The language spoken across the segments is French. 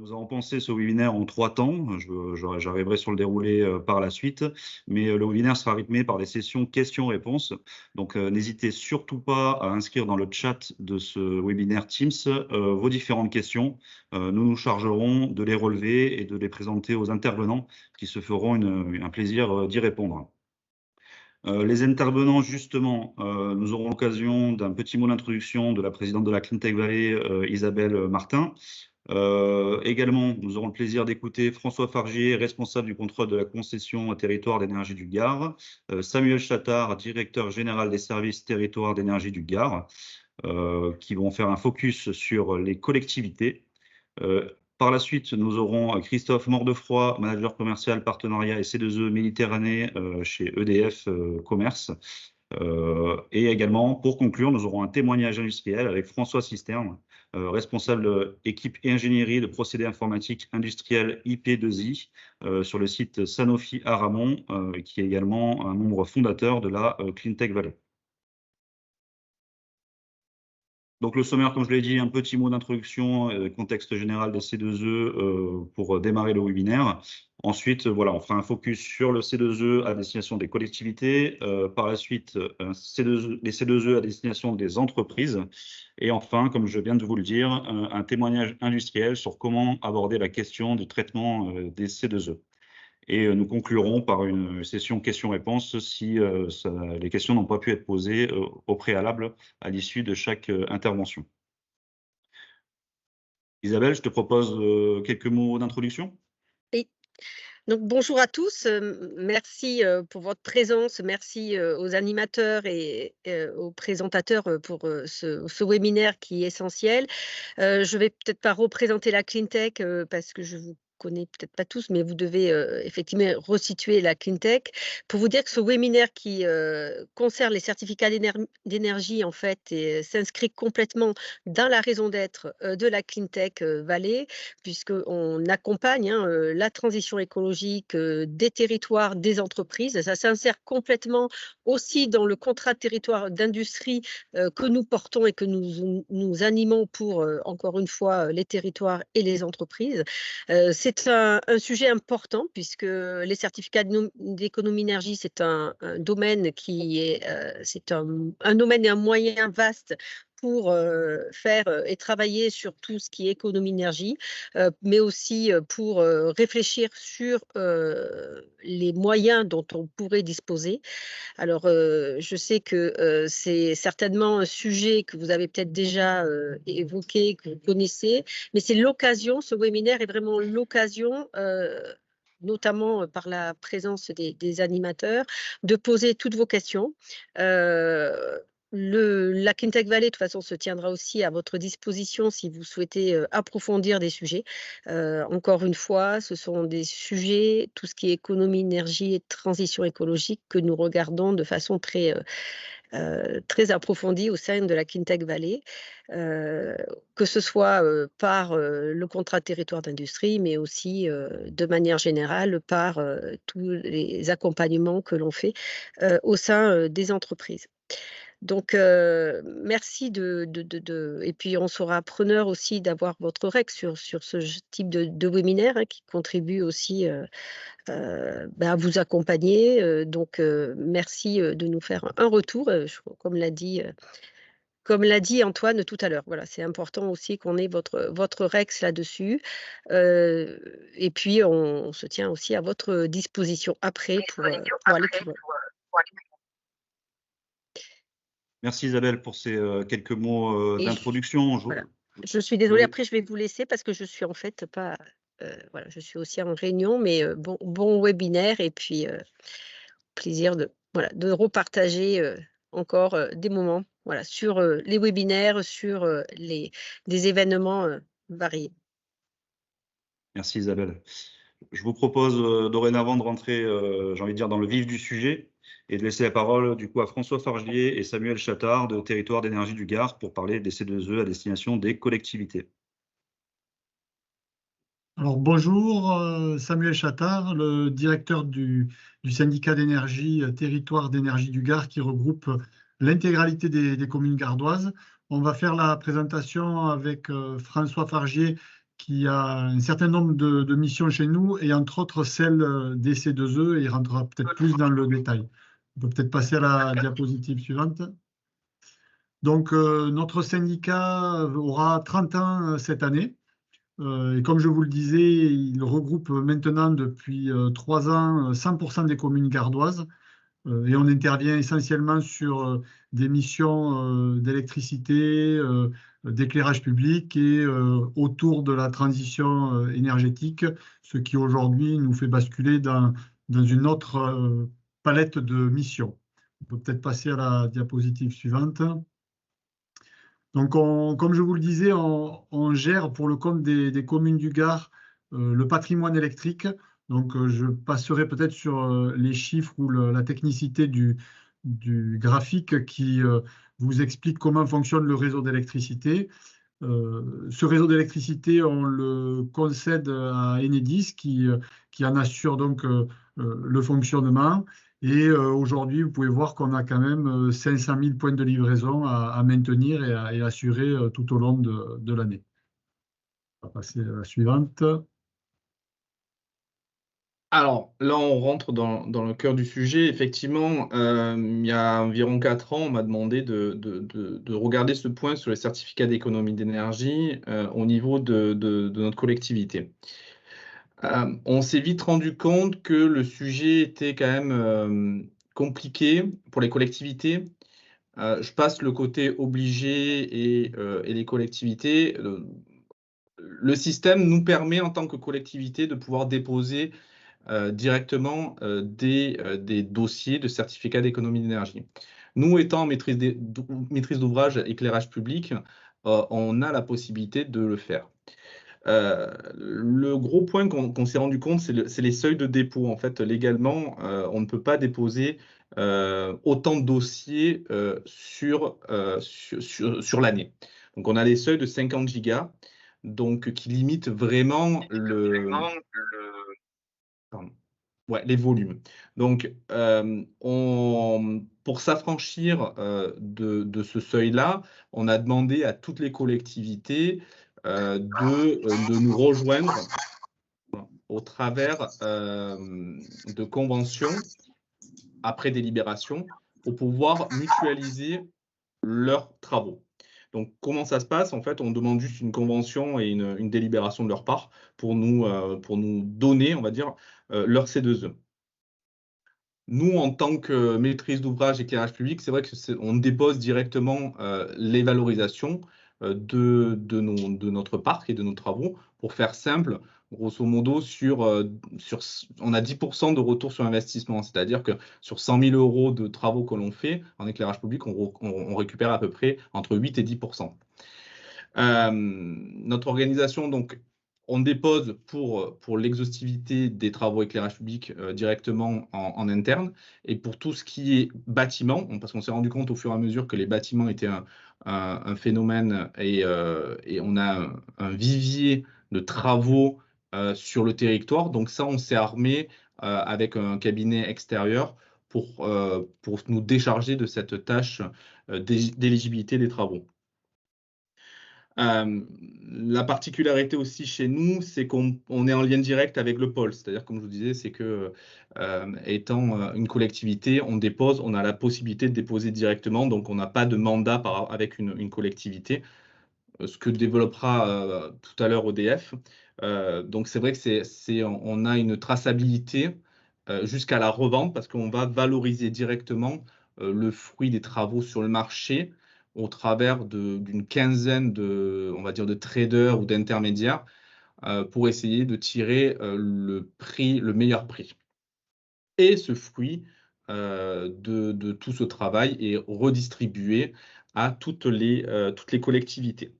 Nous avons pensé ce webinaire en 3 temps. J'arriverai sur le déroulé par la suite, mais le webinaire sera rythmé par les sessions questions-réponses. Donc, n'hésitez surtout pas à inscrire dans le chat de ce webinaire Teams vos différentes questions. Nous nous chargerons de les relever et de les présenter aux intervenants qui se feront un plaisir d'y répondre. Les intervenants, justement, nous aurons l'occasion d'un petit mot d'introduction de la présidente de la Cleantech Valley, Isabelle Martin. Également, nous aurons le plaisir d'écouter François Fargier, responsable du contrôle de la concession territoire d'énergie du Gard, Samuel Chattard, directeur général des services territoire d'énergie du Gard, qui vont faire un focus sur les collectivités. Par la suite, nous aurons Christophe Mordefroy, manager commercial, partenariat et C2E Méditerranée chez EDF Commerce. Et également, pour conclure, nous aurons un témoignage industriel avec François Cisterne, responsable de équipe et ingénierie de procédés informatiques industriels IP2I sur le site Sanofi à Ramon, qui est également un membre fondateur de la Cleantech Valley. Donc le sommaire, comme je l'ai dit, un petit mot d'introduction, contexte général des C2E pour démarrer le webinaire. Ensuite, voilà, on fera un focus sur le C2E à destination des collectivités. Par la suite, les C2E à destination des entreprises. Et enfin, comme je viens de vous le dire, un témoignage industriel sur comment aborder la question du traitement des C2E. Et nous conclurons par une session questions-réponses si les questions n'ont pas pu être posées au préalable à l'issue de chaque intervention. Isabelle, je te propose quelques mots d'introduction. Oui. Donc, bonjour à tous. Merci pour votre présence. Merci aux animateurs et aux présentateurs pour ce webinaire qui est essentiel. Je vais peut-être pas représenter la Cleantech parce que je vous connais peut-être pas tous, mais vous devez effectivement resituer la Cleantech. Pour vous dire que ce webinaire qui concerne les certificats d'énergie, en fait, s'inscrit complètement dans la raison d'être de la Cleantech Valley, puisqu'on accompagne la transition écologique des territoires, des entreprises. Ça s'insère complètement aussi dans le contrat de territoire d'industrie que nous portons et que nous animons pour, encore une fois, les territoires et les entreprises. C'est un sujet important puisque les certificats d'économie énergie, c'est un domaine qui est, c'est un domaine et un moyen vaste pour faire et travailler sur tout ce qui est économie énergie, mais aussi pour réfléchir sur les moyens dont on pourrait disposer. Alors, je sais que c'est certainement un sujet que vous avez peut-être déjà évoqué, que vous connaissez, mais c'est l'occasion, ce webinaire est vraiment l'occasion, notamment par la présence des animateurs, de poser toutes vos questions. La Cleantech Valley, de toute façon, se tiendra aussi à votre disposition si vous souhaitez approfondir des sujets. Encore une fois, ce sont des sujets, tout ce qui est économie, énergie et transition écologique, que nous regardons de façon très approfondie au sein de la Cleantech Valley, que ce soit par le contrat de territoire d'industrie, mais aussi de manière générale par tous les accompagnements que l'on fait au sein des entreprises. Donc, merci et puis on sera preneur aussi d'avoir votre REC sur ce type de webinaire qui contribue aussi à vous accompagner. Donc, merci de nous faire un retour, comme l'a dit Antoine tout à l'heure. Voilà, c'est important aussi qu'on ait votre REX là-dessus. Et puis, on se tient aussi à votre disposition après pour aller plus loin. Merci Isabelle pour ces quelques mots d'introduction. Voilà. Je suis désolée, après je vais vous laisser parce que je suis en fait pas... voilà, je suis aussi en réunion, mais bon webinaire et puis plaisir de repartager encore des moments sur les webinaires, sur des événements variés. Merci Isabelle. Je vous propose dorénavant de rentrer, j'ai envie de dire, dans le vif du sujet et de laisser la parole du coup à François Fargier et Samuel Chattard de Territoire d'énergie du Gard pour parler des C2E à destination des collectivités. Alors bonjour, Samuel Chattard, le directeur du syndicat d'énergie Territoire d'énergie du Gard qui regroupe l'intégralité des communes gardoises. On va faire la présentation avec François Fargier qui a un certain nombre de missions chez nous, et entre autres celle d'EC2E, et il rentrera peut-être plus dans le détail. On peut peut-être passer à la diapositive suivante. Donc, notre syndicat aura 30 ans cette année. Et comme je vous le disais, il regroupe maintenant depuis 3 ans 100% des communes gardoises. Et on intervient essentiellement sur des missions d'électricité, d'éclairage public et autour de la transition énergétique, ce qui aujourd'hui nous fait basculer dans une autre palette de missions. On peut peut-être passer à la diapositive suivante. Donc, comme je vous le disais, on gère pour le compte des communes du Gard le patrimoine électrique. Donc, je passerai peut-être sur les chiffres ou la technicité du graphique qui vous explique comment fonctionne le réseau d'électricité. Ce réseau d'électricité, on le concède à Enedis qui en assure donc le fonctionnement. Et aujourd'hui, vous pouvez voir qu'on a quand même 500 000 points de livraison à maintenir et à assurer tout au long de l'année. On va passer à la suivante. Alors là, on rentre dans le cœur du sujet. Effectivement, il y a environ 4 ans, on m'a demandé de regarder ce point sur les certificats d'économie d'énergie au niveau de notre collectivité. On s'est vite rendu compte que le sujet était quand même compliqué pour les collectivités. Je passe le côté obligé et les collectivités. Le système nous permet en tant que collectivité de pouvoir déposer directement des dossiers de certificats d'économie d'énergie. Nous, étant maîtrise d'ouvrage éclairage public, on a la possibilité de le faire. Le gros point qu'on s'est rendu compte, c'est les seuils de dépôt. En fait, légalement, on ne peut pas déposer autant de dossiers sur l'année. Donc, on a les seuils de 50 gigas, donc qui limitent vraiment les volumes. Donc, pour s'affranchir de ce seuil-là, on a demandé à toutes les collectivités de nous rejoindre au travers de conventions après délibération pour pouvoir mutualiser leurs travaux. Donc, comment ça se passe? En fait, on demande juste une convention et une délibération de leur part pour nous donner, on va dire, leur C2E. Nous, en tant que maîtrise d'ouvrage éclairage public, c'est vrai qu'on dépose directement les valorisations de notre parc et de nos travaux. Pour faire simple, grosso modo, on a 10% de retour sur investissement. C'est-à-dire que sur 100 000 € de travaux que l'on fait en éclairage public, on récupère à peu près entre 8 et 10%. Notre organisation, donc, on dépose pour l'exhaustivité des travaux éclairage public directement en interne. Et pour tout ce qui est bâtiment, parce qu'on s'est rendu compte au fur et à mesure que les bâtiments étaient un phénomène et on a un vivier de travaux sur le territoire. Donc ça, on s'est armé avec un cabinet extérieur pour nous décharger de cette tâche d'éligibilité des travaux. La particularité aussi chez nous, c'est qu'on est en lien direct avec le pôle. C'est-à-dire, comme je vous disais, c'est que étant une collectivité, on a la possibilité de déposer directement. Donc, on n'a pas de mandat avec une collectivité, ce que développera tout à l'heure EDF. Donc, c'est vrai que on a une traçabilité jusqu'à la revente parce qu'on va valoriser directement le fruit des travaux sur le marché au travers d'une quinzaine on va dire, de traders ou d'intermédiaires pour essayer de tirer le meilleur prix. Et ce fruit de tout ce travail est redistribué à toutes les collectivités.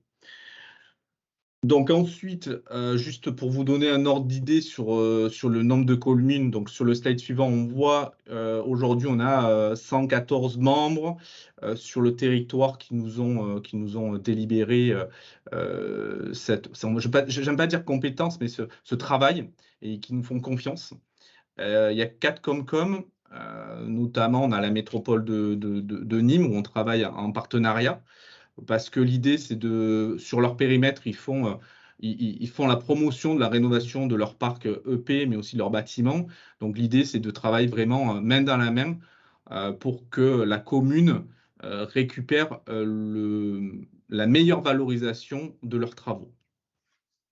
Donc ensuite, juste pour vous donner un ordre d'idée sur le nombre de communes, donc sur le slide suivant, on voit aujourd'hui on a 114 membres sur le territoire qui nous ont délibéré j'aime pas dire compétence, mais ce travail et qui nous font confiance. Il y a 4 Comcom, notamment on a la métropole de Nîmes où on travaille en partenariat. Parce que l'idée, c'est sur leur périmètre, ils font ils font la promotion de la rénovation de leur parc EP, mais aussi de leurs bâtiments. Donc l'idée, c'est de travailler vraiment main dans la main pour que la commune récupère la meilleure valorisation de leurs travaux.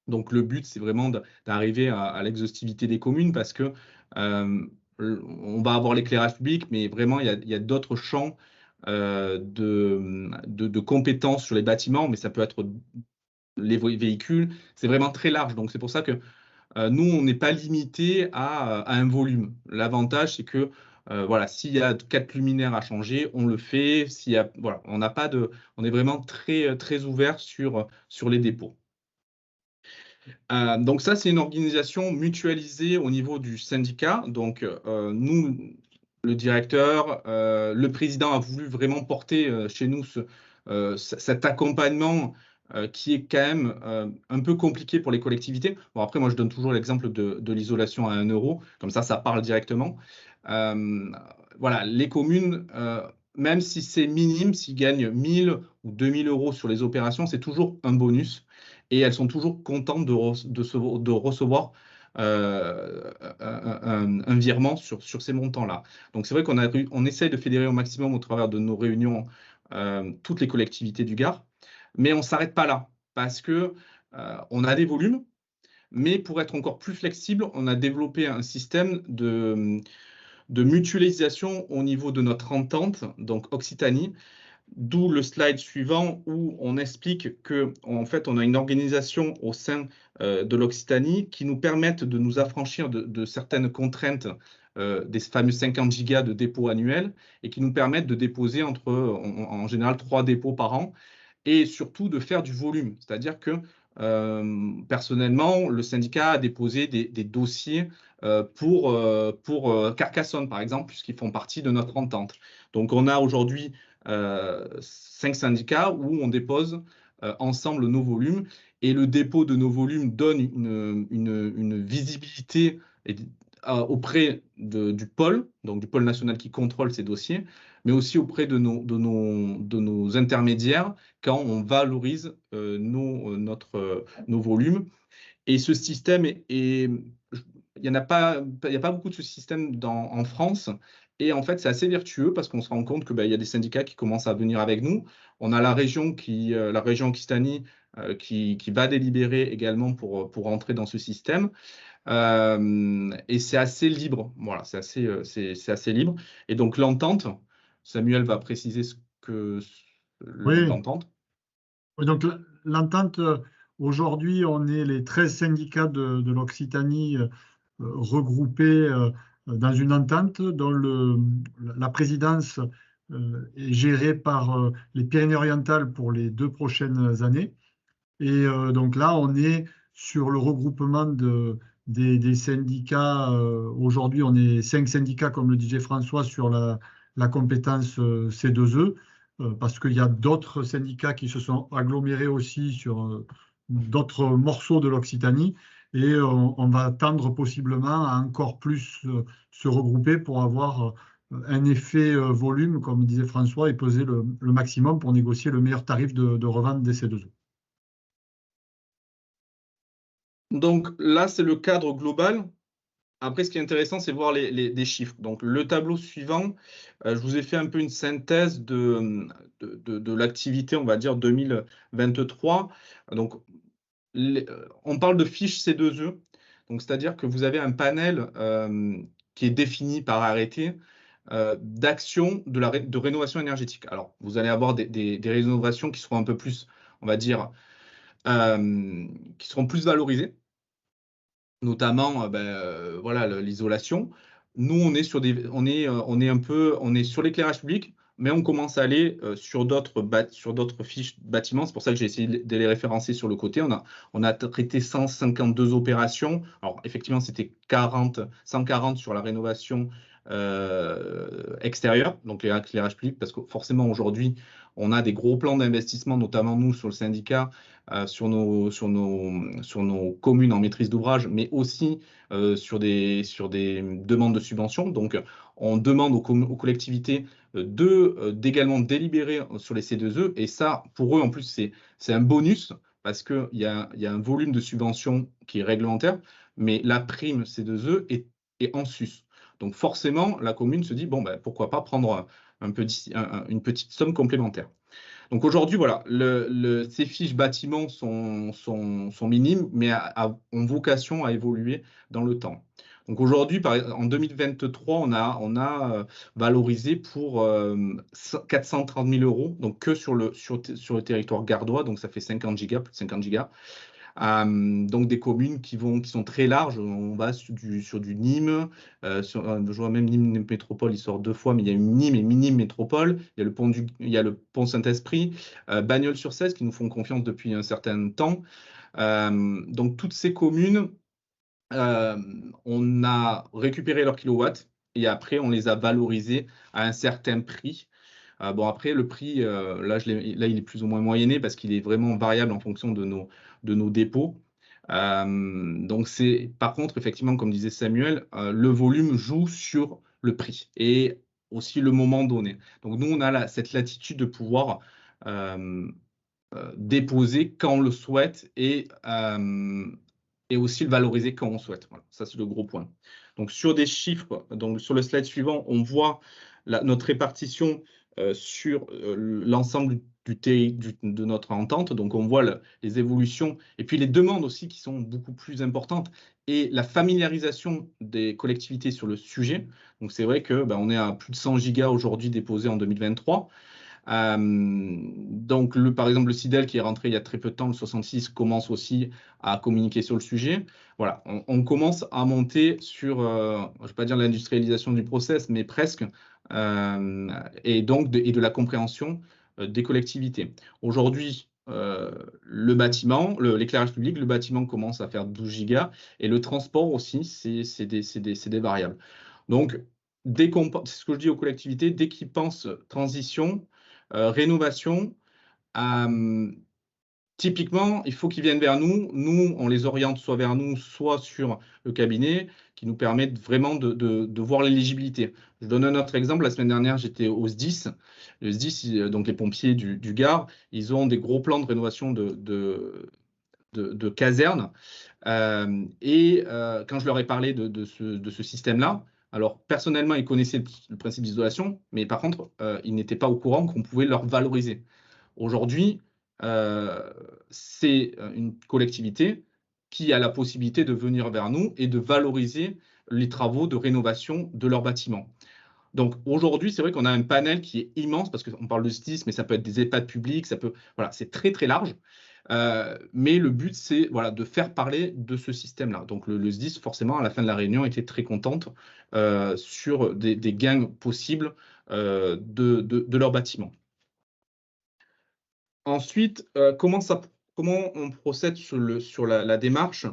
Donc le but, c'est vraiment d'arriver à l'exhaustivité des communes parce que on va avoir l'éclairage public, mais vraiment, il y a d'autres champs de compétences sur les bâtiments, mais ça peut être les véhicules, c'est vraiment très large. Donc c'est pour ça que nous, on n'est pas limité à un volume. L'avantage, c'est que voilà, s'il y a 4 luminaires à changer, on le fait. Voilà, on est vraiment très, très ouvert sur les dépôts. Donc ça, c'est une organisation mutualisée au niveau du syndicat. Donc nous, le directeur, le président a voulu vraiment porter chez nous cet accompagnement qui est quand même un peu compliqué pour les collectivités. Bon, après, moi, je donne toujours l'exemple de l'isolation à 1 euro. Comme ça parle directement. Voilà, les communes, même si c'est minime, s'ils gagnent 1000 ou 2000 euros sur les opérations, c'est toujours un bonus. Et elles sont toujours contentes de recevoir un virement sur ces montants-là. Donc c'est vrai qu'on essaye de fédérer au maximum au travers de nos réunions toutes les collectivités du Gard, mais on ne s'arrête pas là parce que on a des volumes, mais pour être encore plus flexible, on a développé un système de mutualisation au niveau de notre entente, donc Occitanie. D'où le slide suivant où on explique qu'en fait, on a une organisation au sein de l'Occitanie qui nous permettent de nous affranchir de certaines contraintes des fameux 50 gigas de dépôt annuel et qui nous permettent de déposer en général 3 dépôts par an et surtout de faire du volume. C'est-à-dire que personnellement, le syndicat a déposé des dossiers pour Carcassonne, par exemple, puisqu'ils font partie de notre entente. Donc, on a aujourd'hui 5 syndicats où on dépose ensemble nos volumes et le dépôt de nos volumes donne une visibilité auprès du pôle, donc du pôle national qui contrôle ces dossiers, mais aussi auprès de nos intermédiaires quand on valorise nos volumes. Et ce système il n'y a pas beaucoup de ce système en France. Et en fait, c'est assez vertueux parce qu'on se rend compte qu'il y a des syndicats qui commencent à venir avec nous. On a la région Occitanie qui va délibérer également pour entrer dans ce système. Et c'est assez libre. Voilà, c'est assez libre. Et donc, l'entente, Samuel va préciser ce que l'entente. Oui, donc l'entente, aujourd'hui, on est les 13 syndicats de l'Occitanie regroupés dans une entente dont la présidence est gérée par les Pyrénées-Orientales pour les 2 prochaines années. Et donc là, on est sur le regroupement des syndicats. Aujourd'hui, on est 5 syndicats, comme le disait François, sur la compétence C2E, parce qu'il y a d'autres syndicats qui se sont agglomérés aussi sur d'autres morceaux de l'Occitanie. Et on va tendre possiblement à encore plus se regrouper pour avoir un effet volume, comme disait François, et peser le maximum pour négocier le meilleur tarif de revente des C2E. Donc là, c'est le cadre global. Après, ce qui est intéressant, c'est voir des chiffres. Donc, le tableau suivant, je vous ai fait un peu une synthèse de l'activité, on va dire, 2023. Donc, on parle de fiche C2E. Donc, c'est-à-dire que vous avez un panel qui est défini par arrêté d'actions de rénovation énergétique. Alors, vous allez avoir des rénovations qui seront un peu plus, on va dire, qui seront plus valorisées, notamment voilà, l'isolation. Nous, on est sur l'éclairage public, mais on commence à aller sur d'autres fiches bâtiments. C'est pour ça que j'ai essayé de les référencer sur le côté. On a traité 152 opérations. Alors, effectivement, c'était 140 sur la rénovation extérieure, donc l'éclairage public, parce que forcément, aujourd'hui, on a des gros plans d'investissement, notamment nous, sur le syndicat, sur nos communes en maîtrise d'ouvrage, mais aussi sur des demandes de subventions. Donc, on demande aux collectivités d'également délibérer sur les C2E. Et ça, pour eux, en plus, c'est un bonus parce qu'il y a un volume de subvention qui est réglementaire, mais la prime C2E est en sus. Donc forcément, la commune se dit, bon, ben, pourquoi pas prendre une petite somme complémentaire. Donc aujourd'hui, voilà, ces fiches bâtiments sont minimes, mais ont vocation à évoluer dans le temps. Donc aujourd'hui, en 2023, on a valorisé pour 430 000 €, donc que sur le territoire gardois, donc ça fait 50 gigas, plus de 50 gigas. Donc des communes qui sont très larges. On va sur du Nîmes, je vois même Nîmes Métropole, il sort 2 fois, mais il y a une Nîmes et Nîmes Métropole, il y a le pont Saint-Esprit, Bagnols-sur-Cèze qui nous font confiance depuis un certain temps. Donc toutes ces communes, on a récupéré leurs kilowatts et après on les a valorisés à un certain prix. Bon, après, le prix, là, il est plus ou moins moyenné parce qu'il est vraiment variable en fonction de nos dépôts. Donc, par contre, effectivement, comme disait Samuel, le volume joue sur le prix et aussi le moment donné. Donc, nous, on a cette latitude de pouvoir déposer quand on le souhaite et aussi le valoriser quand on souhaite. Voilà, ça, c'est le gros point. Donc, sur des chiffres, donc sur le slide suivant, on voit notre répartition sur l'ensemble de notre entente. Donc, on voit les évolutions et puis les demandes aussi qui sont beaucoup plus importantes et la familiarisation des collectivités sur le sujet. Donc, c'est vrai que on est à plus de 100 gigas aujourd'hui déposés en 2023. Donc, par exemple, le CIDEL qui est rentré il y a très peu de temps, le 66, commence aussi à communiquer sur le sujet. Voilà, on commence à monter sur, je ne vais pas dire l'industrialisation du process, mais presque, et donc de la compréhension des collectivités. Aujourd'hui, le bâtiment, l'éclairage public, le bâtiment commence à faire 12 gigas et le transport aussi, c'est des variables. Donc, c'est ce que je dis aux collectivités, dès qu'ils pensent transition, rénovation, typiquement, il faut qu'ils viennent vers nous. Nous, on les oriente soit vers nous, soit sur le cabinet qui nous permet vraiment de voir l'éligibilité. Je donne un autre exemple. La semaine dernière, j'étais au SDIS. Le SDIS, donc les pompiers du Gard, ils ont des gros plans de rénovation de casernes. Et quand je leur ai parlé de ce système-là, alors personnellement, ils connaissaient le principe d'isolation, mais par contre, ils n'étaient pas au courant qu'on pouvait leur valoriser. Aujourd'hui, c'est une collectivité qui a la possibilité de venir vers nous et de valoriser les travaux de rénovation de leurs bâtiments. Donc aujourd'hui, c'est vrai qu'on a un panel qui est immense parce qu'on parle de SDIS, mais ça peut être des EHPAD publics, voilà, c'est très très large. Mais le but, c'est voilà, de faire parler de ce système-là. Donc le SDIS, forcément, à la fin de la réunion, était très contente sur des gains possibles de leur bâtiment. Ensuite, comment on procède sur la démarche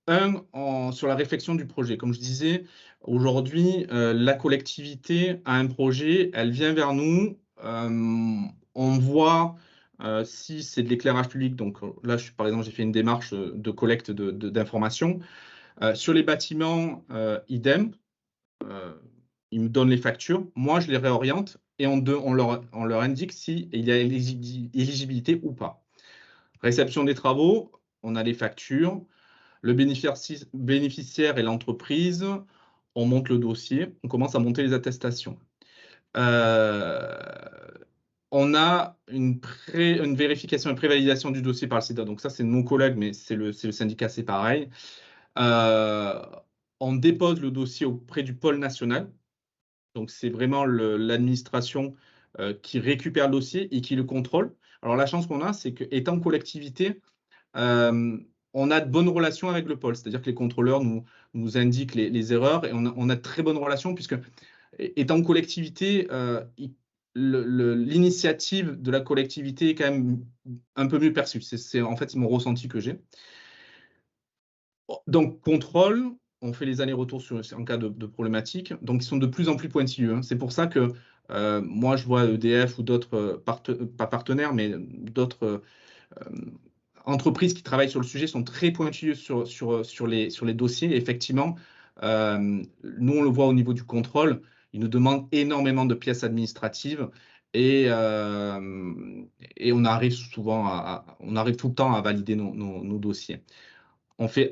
sur la réflexion du projet. Comme je disais, aujourd'hui, la collectivité a un projet, elle vient vers nous, on voit si c'est de l'éclairage public. Donc là, par exemple, j'ai fait une démarche de collecte d'informations. Sur les bâtiments, idem, ils me donnent les factures, moi je les réoriente et on leur indique s'il y a éligibilité ou pas. Réception des travaux, on a les factures, le bénéficiaire et l'entreprise, on monte le dossier, on commence à monter les attestations. On a une vérification et prévalidation du dossier par le CEDA. Donc ça, c'est mon collègue, mais c'est le syndicat, c'est pareil. On dépose le dossier auprès du pôle national. Donc, c'est vraiment l'administration qui récupère le dossier et qui le contrôle. Alors, la chance qu'on a, c'est qu'étant collectivité, on a de bonnes relations avec le pôle. C'est-à-dire que les contrôleurs nous indiquent les erreurs et on a de très bonnes relations puisque, étant collectivité, l'initiative de la collectivité est quand même un peu mieux perçue. C'est en fait mon ressenti que j'ai. Donc, contrôle. On fait les allers-retours en cas de problématique. Donc, ils sont de plus en plus pointilleux. Hein. C'est pour ça que moi, je vois EDF ou d'autres, pas partenaires, mais d'autres entreprises qui travaillent sur le sujet sont très pointilleux sur les dossiers. Et effectivement, nous, on le voit au niveau du contrôle. Ils nous demandent énormément de pièces administratives Et on arrive souvent on arrive tout le temps à valider nos dossiers.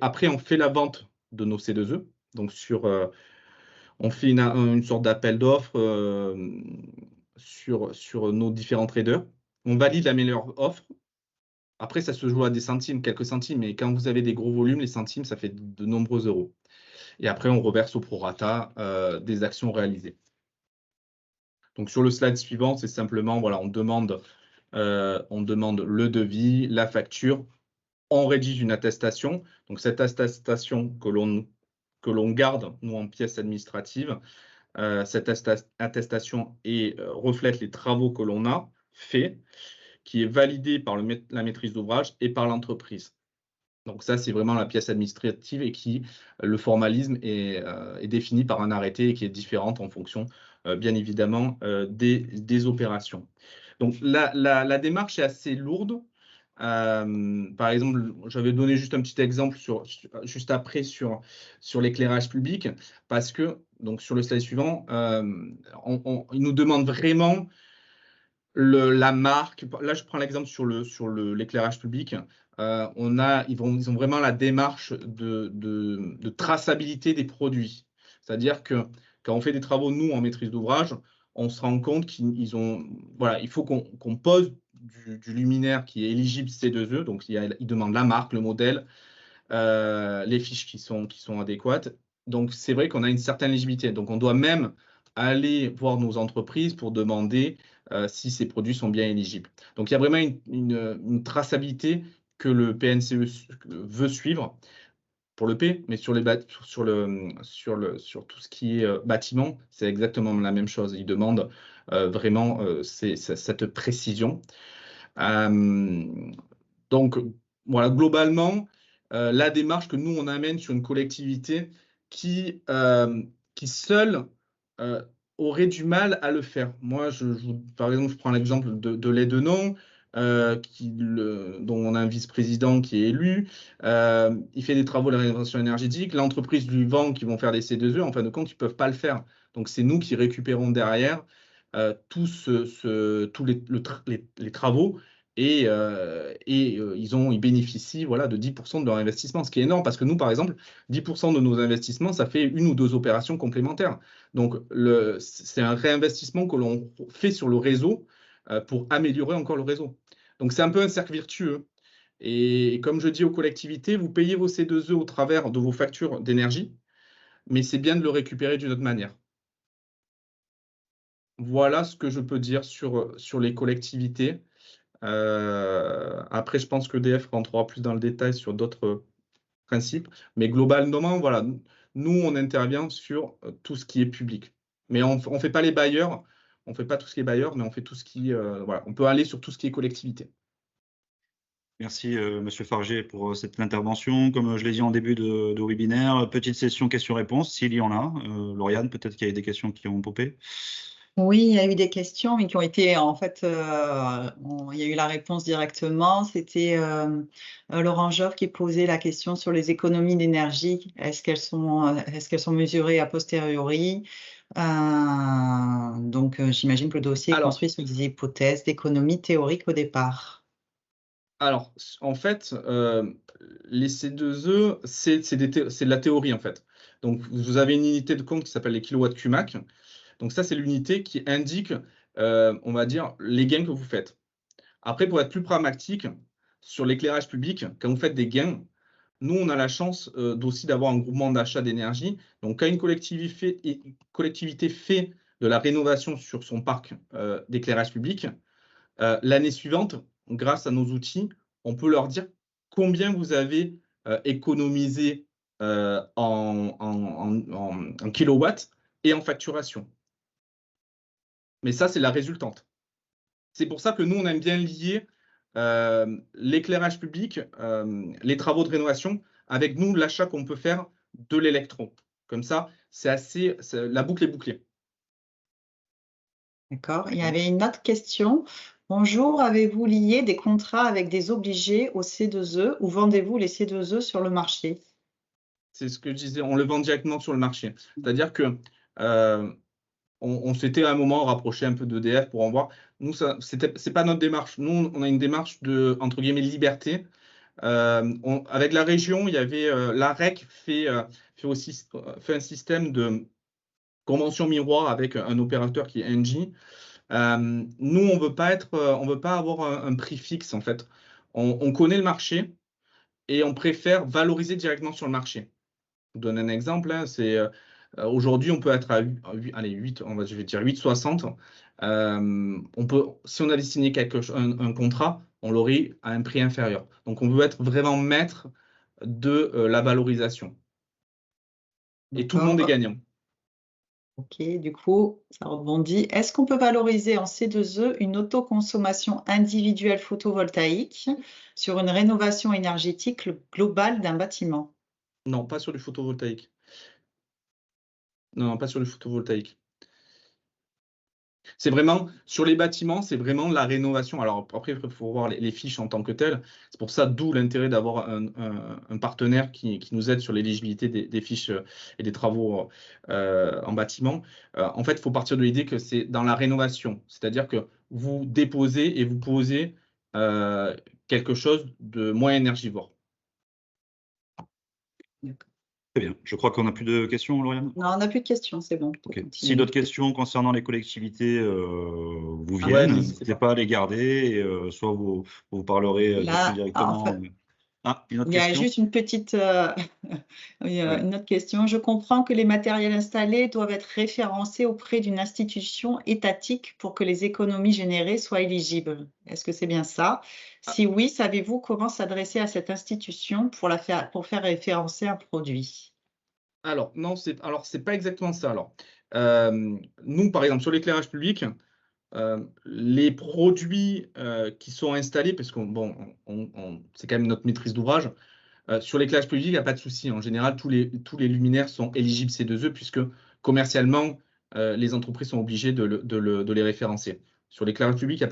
Après, on fait la vente de nos C2E. Donc, on fait une sorte d'appel d'offres sur nos différents traders. On valide la meilleure offre. Après, ça se joue à des centimes, quelques centimes. Mais quand vous avez des gros volumes, les centimes, ça fait de nombreux euros. Et après, on reverse au prorata des actions réalisées. Donc, sur le slide suivant, c'est simplement, voilà, on demande le devis, la facture. On rédige une attestation. Donc, cette attestation que l'on garde, nous, en pièce administrative, cette attestation reflète les travaux que l'on a faits, qui est validée par la maîtrise d'ouvrage et par l'entreprise. Donc ça, c'est vraiment la pièce administrative et le formalisme est défini par un arrêté et qui est différente en fonction, bien évidemment, des opérations. Donc la démarche est assez lourde. Par exemple, j'avais donné juste un petit exemple juste après sur l'éclairage public, parce que, donc sur le slide suivant, il nous demande vraiment la marque. Là, je prends l'exemple sur l'éclairage public. Ils ont vraiment la démarche de traçabilité des produits. C'est-à-dire que quand on fait des travaux, nous, en maîtrise d'ouvrage, on se rend compte il faut qu'on pose du luminaire qui est éligible C2E. Donc, il demande la marque, le modèle, les fiches qui sont adéquates. Donc, c'est vrai qu'on a une certaine éligibilité. Donc, on doit même aller voir nos entreprises pour demander si ces produits sont bien éligibles. Donc, il y a vraiment une traçabilité que le PNCE veut suivre pour le P, mais sur tout ce qui est bâtiment, c'est exactement la même chose. Il demande vraiment cette précision. Donc, voilà, globalement, la démarche que nous, on amène sur une collectivité qui seule aurait du mal à le faire. Moi, par exemple, je prends l'exemple de l'Aidenon, dont on a un vice-président qui est élu. Il fait des travaux de rénovation énergétique. L'entreprise lui vend qu'ils vont faire des C2E. En fin de compte, ils ne peuvent pas le faire. Donc, c'est nous qui récupérons derrière tous les travaux et ils bénéficient de 10% de leur investissement, ce qui est énorme parce que nous, par exemple, 10% de nos investissements, ça fait 1 ou 2 opérations complémentaires. Donc, c'est un réinvestissement que l'on fait sur le réseau pour améliorer encore le réseau. Donc, c'est un peu un cercle vertueux. Et comme je dis aux collectivités, vous payez vos C2E au travers de vos factures d'énergie, mais c'est bien de le récupérer d'une autre manière. Voilà ce que je peux dire sur les collectivités. Après, je pense que EDF rentrera plus dans le détail sur d'autres principes. Mais globalement, voilà, nous, on intervient sur tout ce qui est public. Mais on ne fait pas les bailleurs, on ne fait pas tout ce qui est bailleurs, mais on fait tout ce qui on peut aller sur tout ce qui est collectivité. Merci, Monsieur Farger, pour cette intervention. Comme je l'ai dit en début de webinaire, petite session questions-réponses, s'il y en a. Lauriane, peut-être qu'il y a des questions qui ont popé. Oui, il y a eu des questions, mais qui ont été, en fait, il y a eu la réponse directement. C'était Laurent Joffre qui posait la question sur les économies d'énergie. Est-ce qu'elles sont mesurées a posteriori? Donc, j'imagine que le dossier est construit sur des hypothèses d'économie théorique au départ. Alors, en fait, les C2E, c'est de la théorie, en fait. Donc, vous avez une unité de compte qui s'appelle les kilowatts Cumac. Donc ça, c'est l'unité qui indique, on va dire, les gains que vous faites. Après, pour être plus pragmatique, sur l'éclairage public, quand vous faites des gains, nous, on a la chance aussi d'avoir un groupement d'achat d'énergie. Donc, quand une collectivité fait de la rénovation sur son parc d'éclairage public, l'année suivante, grâce à nos outils, on peut leur dire combien vous avez économisé en kilowatts et en facturation. Mais ça, c'est la résultante. C'est pour ça que nous, on aime bien lier l'éclairage public, les travaux de rénovation, avec nous, l'achat qu'on peut faire de l'électron. Comme ça, la boucle est bouclée. D'accord. Il y avait une autre question. Bonjour, avez-vous lié des contrats avec des obligés au C2E ou vendez-vous les C2E sur le marché? C'est ce que je disais, on le vend directement sur le marché. C'est-à-dire que on s'était à un moment rapproché un peu d'EDF pour en voir. Nous, c'est pas notre démarche. Nous, on a une démarche de, entre guillemets, liberté. Avec la région, il y avait l'AREC fait un système de convention miroir avec un opérateur qui est Engie. Nous, on veut pas avoir un prix fixe en fait. On connaît le marché et on préfère valoriser directement sur le marché. Je vous donne un exemple, hein, c'est aujourd'hui on peut être à 8, je vais dire 8,60. Si on avait signé un contrat, on l'aurait à un prix inférieur. Donc on veut être vraiment maître de la valorisation. Et tout le monde est gagnant. Ok, du coup, ça rebondit. Est-ce qu'on peut valoriser en C2E une autoconsommation individuelle photovoltaïque sur une rénovation énergétique globale d'un bâtiment? Non, pas sur du photovoltaïque. Non, pas sur du photovoltaïque. C'est vraiment, sur les bâtiments, c'est vraiment la rénovation. Alors après, il faut voir les fiches en tant que telles. C'est pour ça, d'où l'intérêt d'avoir un partenaire qui nous aide sur l'éligibilité des fiches et des travaux en bâtiment. En fait, il faut partir de l'idée que c'est dans la rénovation. C'est-à-dire que vous déposez et vous posez quelque chose de moins énergivore. Très bien. Je crois qu'on n'a plus de questions, Lauriane? Non, on n'a plus de questions, c'est bon. Okay. Si d'autres questions concernant les collectivités vous viennent, ouais, n'hésitez pas à les garder, et, soit vous parlerez directement. En fait, une autre il y a question. juste une petite une autre question. Je comprends que les matériels installés doivent être référencés auprès d'une institution étatique pour que les économies générées soient éligibles. Est-ce que c'est bien ça? Si oui, savez-vous comment s'adresser à cette institution pour faire référencer un produit? Alors, non, c'est pas exactement ça. Alors, nous, par exemple, sur l'éclairage public, les produits qui sont installés, parce que c'est quand même notre maîtrise d'ouvrage, sur l'éclairage public, il n'y a pas de souci. En général, tous les luminaires sont éligibles C2E, puisque commercialement, les entreprises sont obligées de les référencer. Sur l'éclairage public, il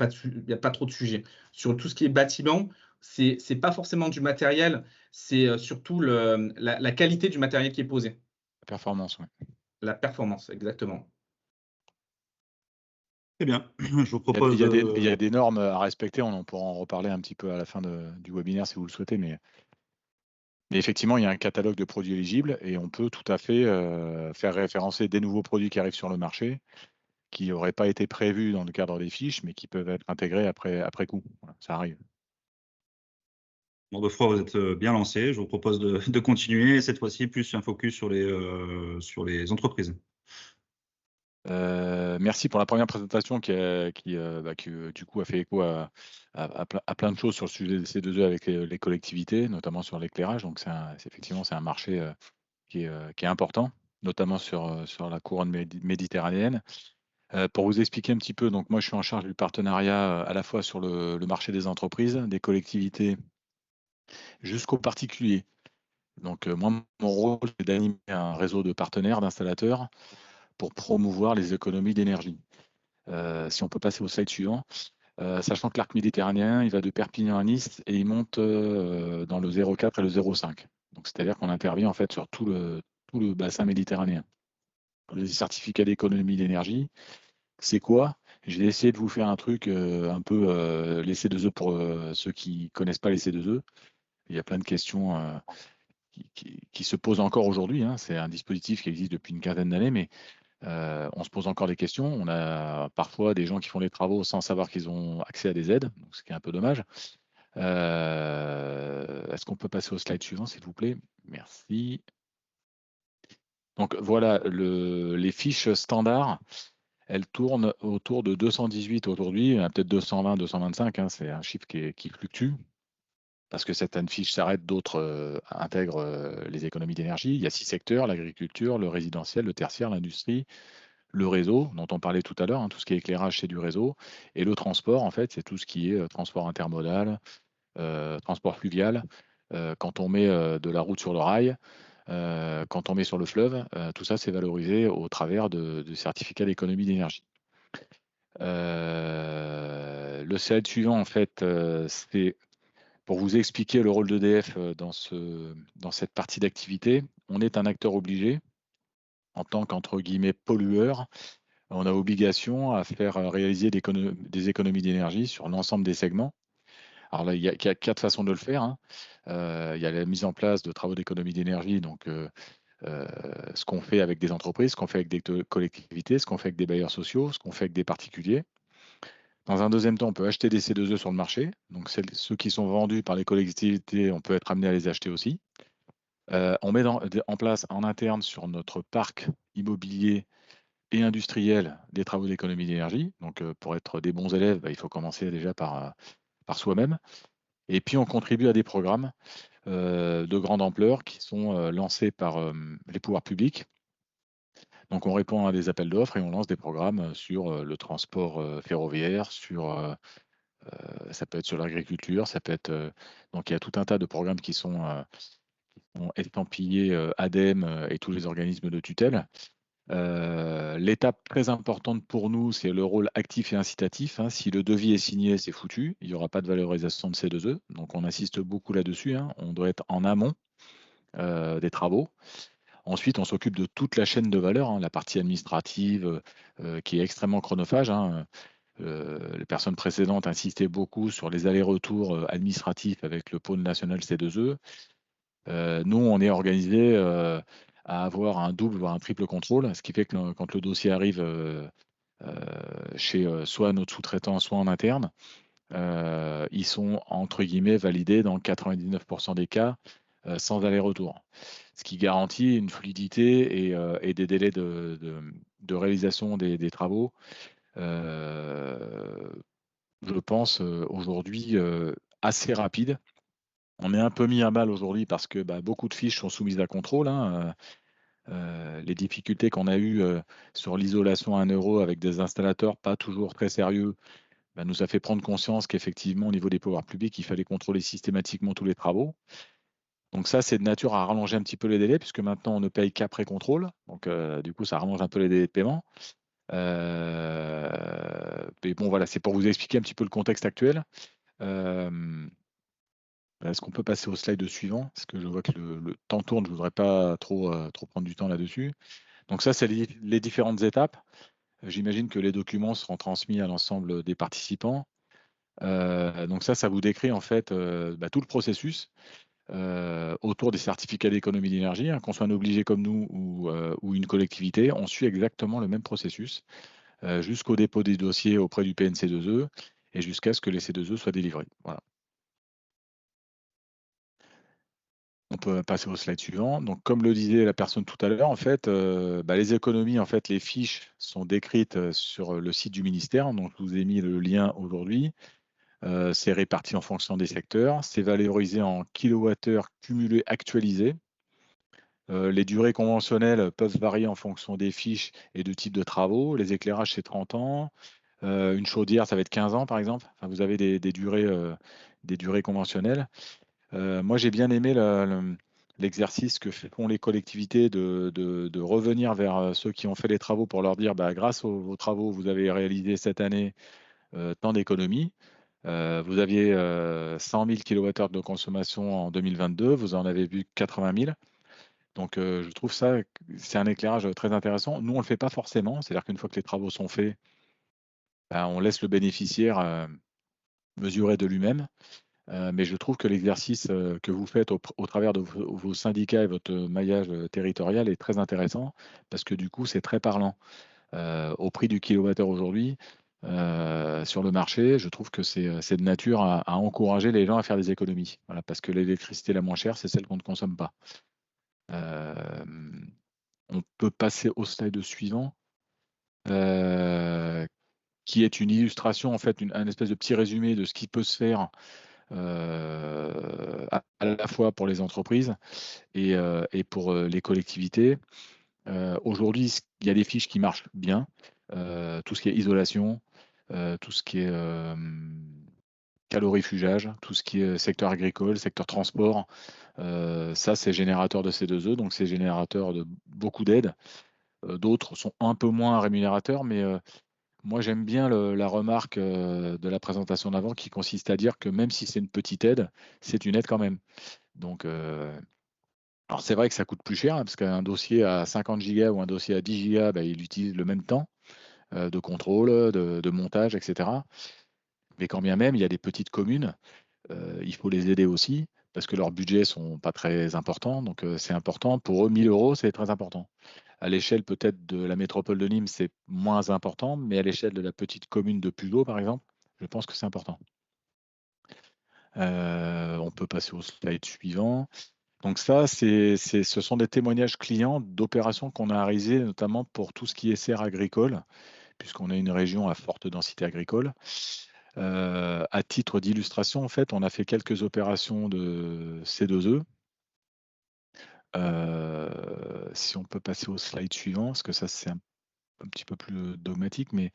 n'y a pas trop de sujets. Sur tout ce qui est bâtiment, c'est pas forcément du matériel, c'est surtout la qualité du matériel qui est posé. La performance, oui. La performance, exactement. Très bien. Je vous propose. Il y a des normes à respecter. On pourra en reparler un petit peu à la fin du webinaire si vous le souhaitez, mais effectivement, il y a un catalogue de produits éligibles et on peut tout à fait faire référencer des nouveaux produits qui arrivent sur le marché, qui n'auraient pas été prévus dans le cadre des fiches, mais qui peuvent être intégrés après coup. Voilà, ça arrive. Bon, Geoffroy, vous êtes bien lancé. Je vous propose de continuer. Cette fois-ci, plus un focus sur les entreprises. Merci pour la première présentation qui du coup a fait écho à plein de choses sur le sujet des C2E avec les collectivités, notamment sur l'éclairage. Donc effectivement, c'est un marché qui est important, notamment sur la couronne méditerranéenne. Pour vous expliquer un petit peu, donc moi je suis en charge du partenariat à la fois sur le marché des entreprises, des collectivités, jusqu'aux particuliers. Donc moi, mon rôle, c'est d'animer un réseau de partenaires, d'installateurs, pour promouvoir les économies d'énergie. Si on peut passer au slide suivant, sachant que l'arc méditerranéen, il va de Perpignan à Nice et il monte dans le 0,4 et le 0,5. Donc c'est-à-dire qu'on intervient en fait sur tout le bassin méditerranéen. Les certificats d'économie d'énergie, c'est quoi? Je vais essayer de vous faire un truc un peu les C2E pour ceux qui ne connaissent pas les C2E. Il y a plein de questions qui se posent encore aujourd'hui. Hein. C'est un dispositif qui existe depuis une quinzaine d'années, mais on se pose encore des questions. On a parfois des gens qui font les travaux sans savoir qu'ils ont accès à des aides, donc ce qui est un peu dommage. Est-ce qu'on peut passer au slide suivant, s'il vous plaît? Merci. Donc voilà, les fiches standards, elles tournent autour de 218 aujourd'hui, il y en a peut-être 220, 225, hein, c'est un chiffre qui fluctue, parce que certaines fiches s'arrêtent, d'autres intègrent les économies d'énergie. Il y a 6 secteurs, l'agriculture, le résidentiel, le tertiaire, l'industrie, le réseau, dont on parlait tout à l'heure, hein, tout ce qui est éclairage, c'est du réseau. Et le transport, en fait, c'est tout ce qui est transport intermodal, transport fluvial. Quand on met de la route sur le rail, quand on met sur le fleuve, tout ça, c'est valorisé au travers de certificats d'économie d'énergie. Le slide suivant, en fait, c'est pour vous expliquer le rôle d'EDF dans cette partie d'activité. On est un acteur obligé en tant qu'entre guillemets pollueur on a obligation à faire réaliser des économies d'énergie sur l'ensemble des segments. Alors là, il y a 4 façons de le faire, hein. Il y a la mise en place de travaux d'économie d'énergie, donc ce qu'on fait avec des entreprises, ce qu'on fait avec des collectivités, ce qu'on fait avec des bailleurs sociaux, ce qu'on fait avec des particuliers. Dans un deuxième temps, on peut acheter des C2E sur le marché. Donc ceux qui sont vendus par les collectivités, on peut être amené à les acheter aussi. On met en place en interne sur notre parc immobilier et industriel des travaux d'économie d'énergie. Donc pour être des bons élèves, il faut commencer déjà par soi-même. Et puis on contribue à des programmes de grande ampleur qui sont lancés par les pouvoirs publics. Donc on répond à des appels d'offres et on lance des programmes sur le transport ferroviaire, ça peut être sur l'agriculture, ça peut être donc il y a tout un tas de programmes qui sont estampillés ADEME et tous les organismes de tutelle. L'étape très importante pour nous, c'est le rôle actif et incitatif, hein. Si le devis est signé, c'est foutu, il n'y aura pas de valorisation de C2E, donc on insiste beaucoup là-dessus, hein. On doit être en amont des travaux. Ensuite, on s'occupe de toute la chaîne de valeur, hein, la partie administrative qui est extrêmement chronophage, hein. Les personnes précédentes insistaient beaucoup sur les allers-retours administratifs avec le pôle national C2E. Nous, on est organisé à avoir un double, voire un triple contrôle, ce qui fait que quand le dossier arrive chez soit notre sous-traitant, soit en interne, ils sont entre guillemets validés dans 99% des cas sans aller-retour. Ce qui garantit une fluidité et des délais de réalisation des travaux, je pense, aujourd'hui assez rapide. On est un peu mis à mal aujourd'hui parce que beaucoup de fiches sont soumises à contrôle, hein. Les difficultés qu'on a eues sur l'isolation à 1 euro avec des installateurs pas toujours très sérieux, nous a fait prendre conscience qu'effectivement, au niveau des pouvoirs publics, il fallait contrôler systématiquement tous les travaux. Donc ça, c'est de nature à rallonger un petit peu les délais, puisque maintenant, on ne paye qu'après contrôle. Donc, du coup, ça rallonge un peu les délais de paiement. Mais bon, voilà, c'est pour vous expliquer un petit peu le contexte actuel. Est-ce qu'on peut passer au slide suivant? Parce que je vois que le temps tourne, je ne voudrais pas trop prendre du temps là-dessus. Donc ça, c'est les différentes étapes. J'imagine que les documents seront transmis à l'ensemble des participants. Donc ça vous décrit en fait tout le processus autour des certificats d'économie d'énergie, hein, qu'on soit un obligé comme nous ou une collectivité. On suit exactement le même processus jusqu'au dépôt des dossiers auprès du PNC2E et jusqu'à ce que les C2E soient délivrés. Voilà. On peut passer au slide suivant. Donc, comme le disait la personne tout à l'heure, en fait, les économies, en fait, les fiches sont décrites sur le site du ministère. Donc, je vous ai mis le lien aujourd'hui. C'est réparti en fonction des secteurs. C'est valorisé en kilowattheures cumulés actualisés. Les durées conventionnelles peuvent varier en fonction des fiches et du type de travaux. Les éclairages, c'est 30 ans. Une chaudière, ça va être 15 ans, par exemple. Enfin, vous avez des durées conventionnelles. Moi, j'ai bien aimé l'exercice que font les collectivités de revenir vers ceux qui ont fait les travaux pour leur dire, grâce vos travaux, vous avez réalisé cette année tant d'économies. Vous aviez 100 000 kWh de consommation en 2022, vous en avez vu 80 000. Donc, je trouve ça, c'est un éclairage très intéressant. Nous, on ne le fait pas forcément, c'est-à-dire qu'une fois que les travaux sont faits, on laisse le bénéficiaire mesurer de lui-même. Mais je trouve que l'exercice que vous faites au travers de vos syndicats et votre maillage territorial est très intéressant parce que du coup, c'est très parlant. Au prix du kilowattheure aujourd'hui, sur le marché, je trouve que c'est de nature à encourager les gens à faire des économies. Voilà, parce que l'électricité la moins chère, c'est celle qu'on ne consomme pas. On peut passer au slide suivant. Qui est une illustration, en fait, un espèce de petit résumé de ce qui peut se faire à la fois pour les entreprises et pour les collectivités. Aujourd'hui, il y a des fiches qui marchent bien. Tout ce qui est isolation, tout ce qui est calorifugage, tout ce qui est secteur agricole, secteur transport, ça c'est générateur de C2E, donc c'est générateur de beaucoup d'aides. D'autres sont un peu moins rémunérateurs, mais moi, j'aime bien la remarque de la présentation d'avant qui consiste à dire que même si c'est une petite aide, c'est une aide quand même. Donc, alors c'est vrai que ça coûte plus cher, hein, parce qu'un dossier à 50 gigas ou un dossier à 10 gigas, il utilise le même temps. de contrôle, de montage, etc. Mais quand bien même, il y a des petites communes, il faut les aider aussi, parce que leurs budgets ne sont pas très importants. Donc, c'est important. Pour eux, 1 000 €, c'est très important. À l'échelle peut-être de la métropole de Nîmes, c'est moins important, mais à l'échelle de la petite commune de Puteaux, par exemple, je pense que c'est important. On peut passer au slide suivant. Donc ça, ce sont des témoignages clients d'opérations qu'on a réalisées, notamment pour tout ce qui est serre agricole, puisqu'on est une région à forte densité agricole. À titre d'illustration, en fait, on a fait quelques opérations de C2E. Si on peut passer au slide suivant, parce que ça, c'est un petit peu plus dogmatique, mais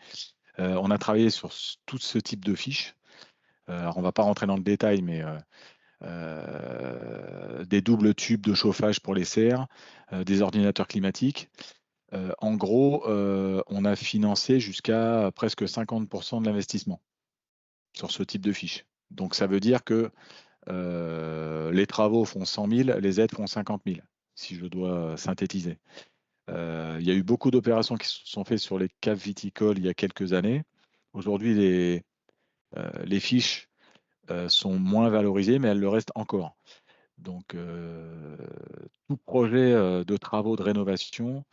on a travaillé sur tout ce type de fiches. Alors, on ne va pas rentrer dans le détail, mais des doubles tubes de chauffage pour les serres, des ordinateurs climatiques. En gros, on a financé jusqu'à presque 50% de l'investissement sur ce type de fiches. Donc, ça veut dire que les travaux font 100 000, les aides font 50 000, si je dois synthétiser. Il y a eu beaucoup d'opérations qui se sont faites sur les caves viticoles il y a quelques années. Aujourd'hui, les fiches sont moins valorisées, mais elles le restent encore. Donc, tout projet de travaux de rénovation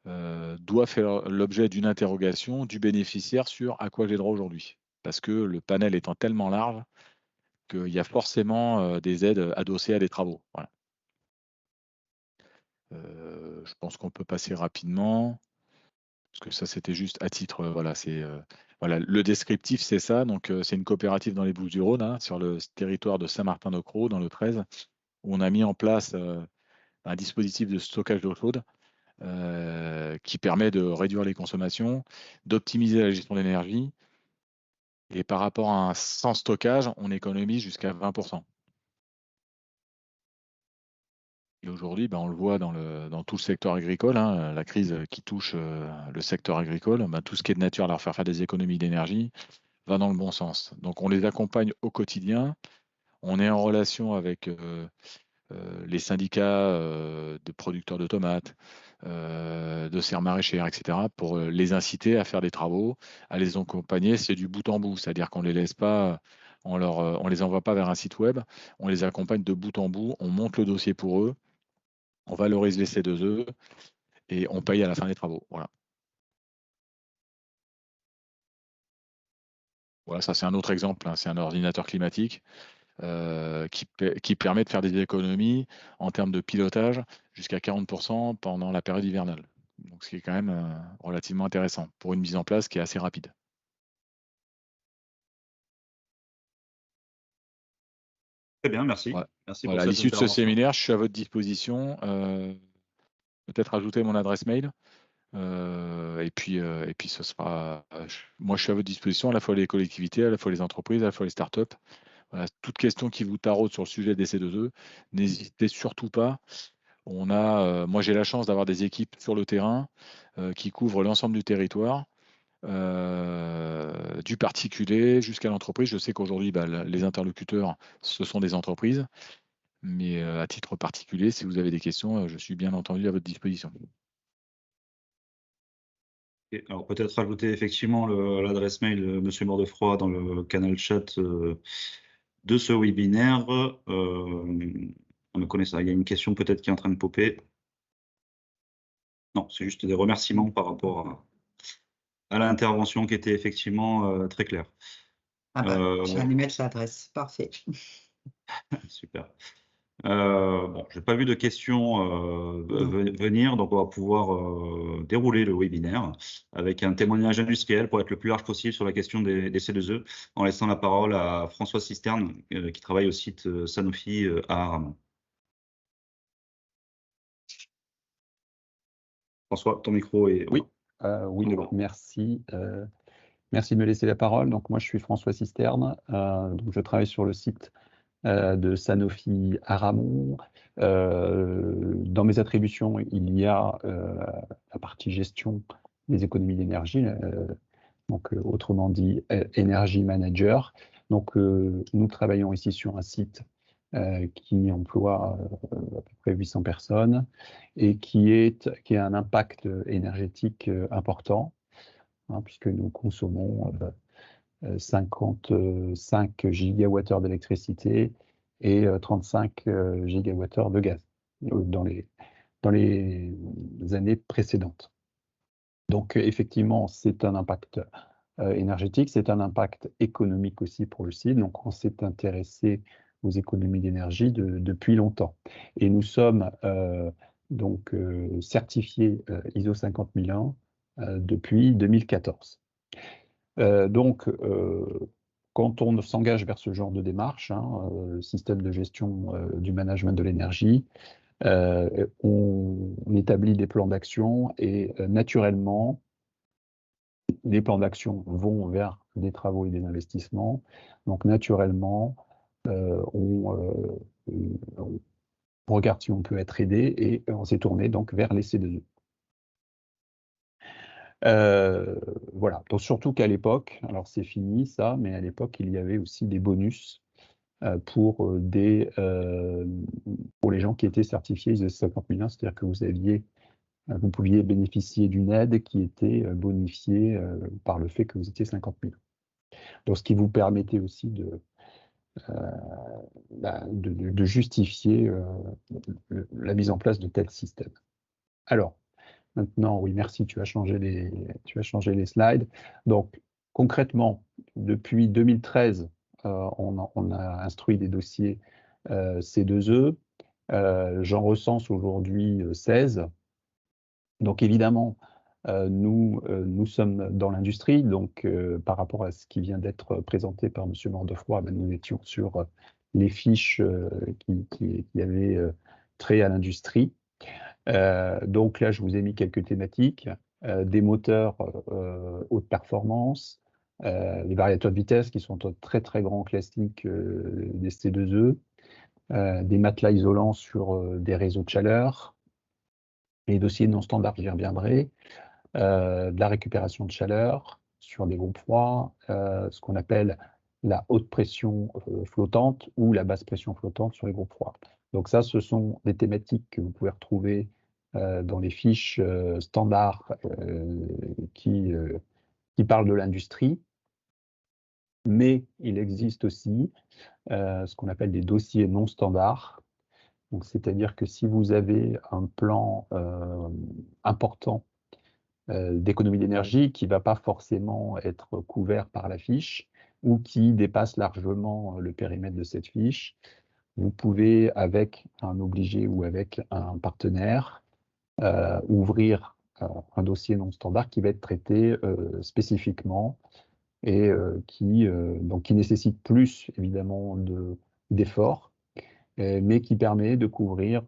doit faire l'objet d'une interrogation du bénéficiaire sur à quoi j'ai droit aujourd'hui. Parce que le panel étant tellement large qu'il y a forcément des aides adossées à des travaux. Voilà. Je pense qu'on peut passer rapidement, parce que ça, c'était juste à titre, voilà, voilà, le descriptif, c'est ça. Donc, c'est une coopérative dans les Bouches-du-Rhône, hein, sur le territoire de Saint-Martin-de-Crau, dans le 13, où on a mis en place un dispositif de stockage d'eau chaude qui permet de réduire les consommations, d'optimiser la gestion de l'énergie. Et par rapport à un sans stockage, on économise jusqu'à 20%. Et aujourd'hui, on le voit dans tout le secteur agricole, hein, la crise qui touche le secteur agricole, tout ce qui est de nature à leur faire des économies d'énergie va dans le bon sens. Donc, on les accompagne au quotidien. On est en relation avec les syndicats de producteurs de tomates, de serres maraîchères, etc., pour les inciter à faire des travaux, à les accompagner. C'est du bout en bout, c'est-à-dire qu'on ne les laisse pas, on les envoie pas vers un site web, on les accompagne de bout en bout, on monte le dossier pour eux, on valorise les C2E et on paye à la fin des travaux. Voilà. Voilà, ça c'est un autre exemple, hein, c'est un ordinateur climatique qui permet de faire des économies en termes de pilotage jusqu'à 40% pendant la période hivernale. Donc, ce qui est quand même relativement intéressant pour une mise en place qui est assez rapide. Très bien, merci. Ouais. Merci voilà, à l'issue de ce séminaire, je suis à votre disposition. Peut-être ajouter mon adresse mail. Et puis ce sera. Moi, je suis à votre disposition, à la fois les collectivités, à la fois les entreprises, à la fois les startups. Voilà, toute question qui vous taraude sur le sujet des C2E, n'hésitez surtout pas. Moi, j'ai la chance d'avoir des équipes sur le terrain qui couvrent l'ensemble du territoire, du particulier jusqu'à l'entreprise. Je sais qu'aujourd'hui, les interlocuteurs, ce sont des entreprises, mais à titre particulier, si vous avez des questions, je suis bien entendu à votre disposition. Alors, peut-être rajouter effectivement l'adresse mail de M. Mordefroy dans le canal chat de ce webinaire. On me connaît ça. Il y a une question peut-être qui est en train de popper. Non, c'est juste des remerciements par rapport à l'intervention qui était effectivement très claire. Je vais lui mettre l'adresse. Parfait. Super. Bon, je n'ai pas vu de questions venir, donc on va pouvoir dérouler le webinaire avec un témoignage industriel pour être le plus large possible sur la question des C2E, en laissant la parole à François Cisterne, qui travaille au site Sanofi à Aramon. François, ton micro est... Oui, oui, merci. Merci de me laisser la parole. Donc, moi, je suis François Cisterne. Donc, je travaille sur le site de Sanofi Aramon. Dans mes attributions, il y a la partie gestion des économies d'énergie, donc autrement dit Energy Manager. Donc, nous travaillons ici sur un site qui emploie à peu près 800 personnes et qui a un impact énergétique important. hein, puisque nous consommons 55 gigawattheures d'électricité et 35 gigawattheures de gaz dans les années précédentes. Donc effectivement, c'est un impact énergétique, c'est un impact économique aussi pour le site. Donc on s'est intéressé aux économies d'énergie depuis longtemps. Et nous sommes donc certifiés ISO 50001 depuis 2014. Donc, quand on s'engage vers ce genre de démarche, hein, système de gestion du management de l'énergie, on établit des plans d'action et naturellement, les plans d'action vont vers des travaux et des investissements. Donc, naturellement, on regarde si on peut être aidé et on s'est tourné donc vers les C2E. Voilà, donc surtout qu'à l'époque, alors c'est fini ça, mais à l'époque, il y avait aussi des bonus pour les gens qui étaient certifiés ISO 50001, c'est-à-dire que vous pouviez bénéficier d'une aide qui était bonifiée par le fait que vous étiez 50 000. Donc ce qui vous permettait aussi de justifier la mise en place de tels systèmes. Alors, maintenant, oui, merci, tu as changé les slides. Donc, concrètement, depuis 2013, on a instruit des dossiers C2E. J'en recense aujourd'hui 16. Donc, évidemment, nous sommes dans l'industrie. Donc, par rapport à ce qui vient d'être présenté par M. Mordefroy, nous étions sur les fiches qui avaient trait à l'industrie. Donc là, je vous ai mis quelques thématiques, des moteurs haute performance, les variateurs de vitesse qui sont un très très grand classique des C2E, des matelas isolants sur des réseaux de chaleur, les dossiers non standards, j'y reviendrai, de la récupération de chaleur sur des groupes froids, ce qu'on appelle la haute pression flottante ou la basse pression flottante sur les groupes froids. Donc ça, ce sont des thématiques que vous pouvez retrouver dans les fiches standards qui parlent de l'industrie. Mais il existe aussi ce qu'on appelle des dossiers non standards. Donc, c'est-à-dire que si vous avez un plan important d'économie d'énergie qui ne va pas forcément être couvert par la fiche ou qui dépasse largement le périmètre de cette fiche, vous pouvez, avec un obligé ou avec un partenaire, ouvrir un dossier non standard qui va être traité spécifiquement et qui nécessite plus, évidemment, d'efforts, mais qui permet de couvrir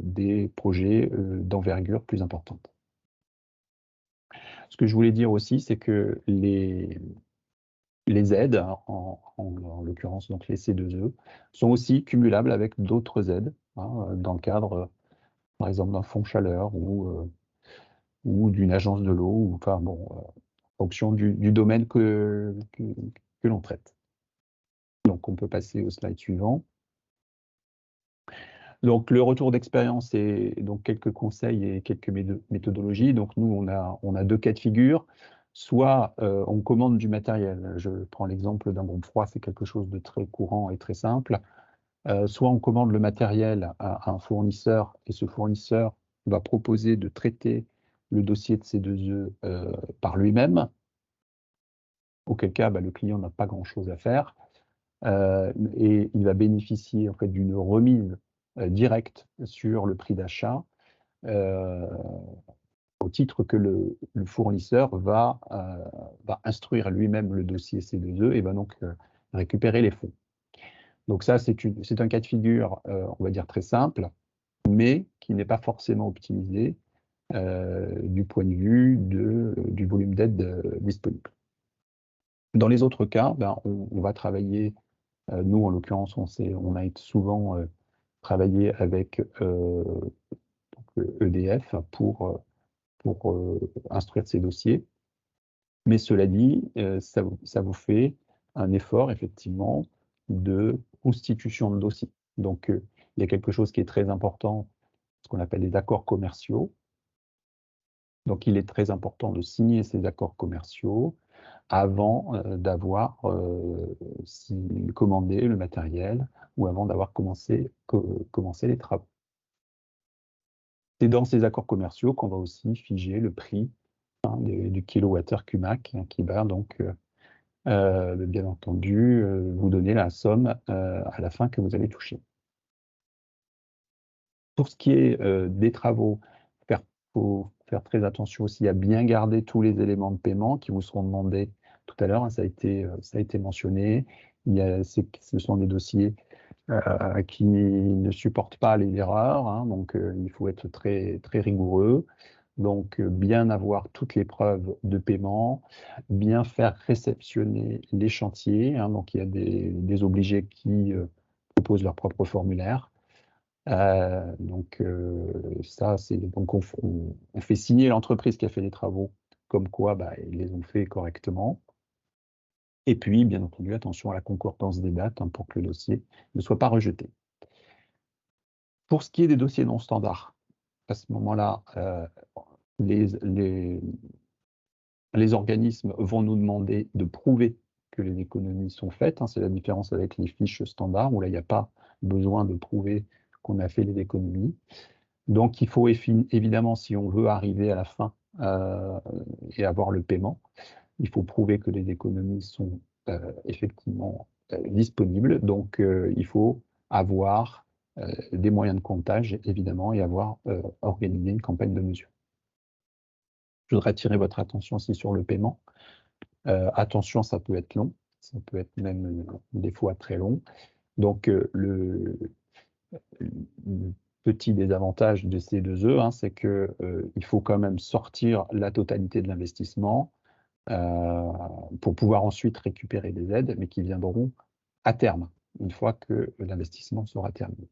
des projets d'envergure plus importante. Ce que je voulais dire aussi, c'est que les aides, en l'occurrence donc les C2E, sont aussi cumulables avec d'autres aides, hein, dans le cadre, par exemple, d'un fonds chaleur ou d'une agence de l'eau, ou enfin bon, en fonction du domaine que l'on traite. Donc on peut passer au slide suivant. Donc le retour d'expérience et donc quelques conseils et quelques méthodologies. Donc nous on a deux cas de figure. Soit on commande du matériel. Je prends l'exemple d'un groupe froid, c'est quelque chose de très courant et très simple. Soit on commande le matériel à un fournisseur et ce fournisseur va proposer de traiter le dossier de C2E par lui-même, auquel cas le client n'a pas grand-chose à faire et il va bénéficier en fait d'une remise directe sur le prix d'achat au titre que le fournisseur va instruire lui-même le dossier C2E et va donc récupérer les fonds. Donc ça, c'est un cas de figure, on va dire très simple, mais qui n'est pas forcément optimisé du point de vue du volume d'aide disponible. Dans les autres cas, on va travailler, nous en l'occurrence, on a souvent travaillé avec EDF pour instruire ces dossiers. Mais cela dit, ça vous fait un effort, effectivement, de constitution de dossier. Donc, il y a quelque chose qui est très important, ce qu'on appelle les accords commerciaux. Donc, il est très important de signer ces accords commerciaux avant d'avoir commandé le matériel ou avant d'avoir commencé les travaux. C'est dans ces accords commerciaux qu'on va aussi figer le prix du kilowattheure CUMAC qui va donc, bien entendu, vous donner la somme à la fin que vous allez toucher. Pour ce qui est des travaux, il faut faire très attention aussi à bien garder tous les éléments de paiement qui vous seront demandés tout à l'heure. Ça a été mentionné. Ce sont des dossiers qui ne supportent pas les erreurs, donc il faut être très, très rigoureux. Donc, bien avoir toutes les preuves de paiement, bien faire réceptionner les chantiers. Donc, il y a des obligés qui proposent leur propre formulaire. Donc, on fait signer l'entreprise qui a fait les travaux, comme quoi ils les ont fait correctement. Et puis, bien entendu, attention à la concordance des dates pour que le dossier ne soit pas rejeté. Pour ce qui est des dossiers non standards, à ce moment-là, les organismes vont nous demander de prouver que les économies sont faites. C'est la différence avec les fiches standards, où là, il n'y a pas besoin de prouver qu'on a fait les économies. Donc, il faut évidemment, si on veut arriver à la fin et avoir le paiement, il faut prouver que les économies sont effectivement disponibles. Donc, il faut avoir des moyens de comptage, évidemment, et avoir organisé une campagne de mesure. Je voudrais attirer votre attention aussi sur le paiement. Attention, ça peut être long, ça peut être même des fois très long. Donc, le petit désavantage de ces 2E, c'est qu'il faut quand même sortir la totalité de l'investissement pour pouvoir ensuite récupérer des aides, mais qui viendront à terme, une fois que l'investissement sera terminé.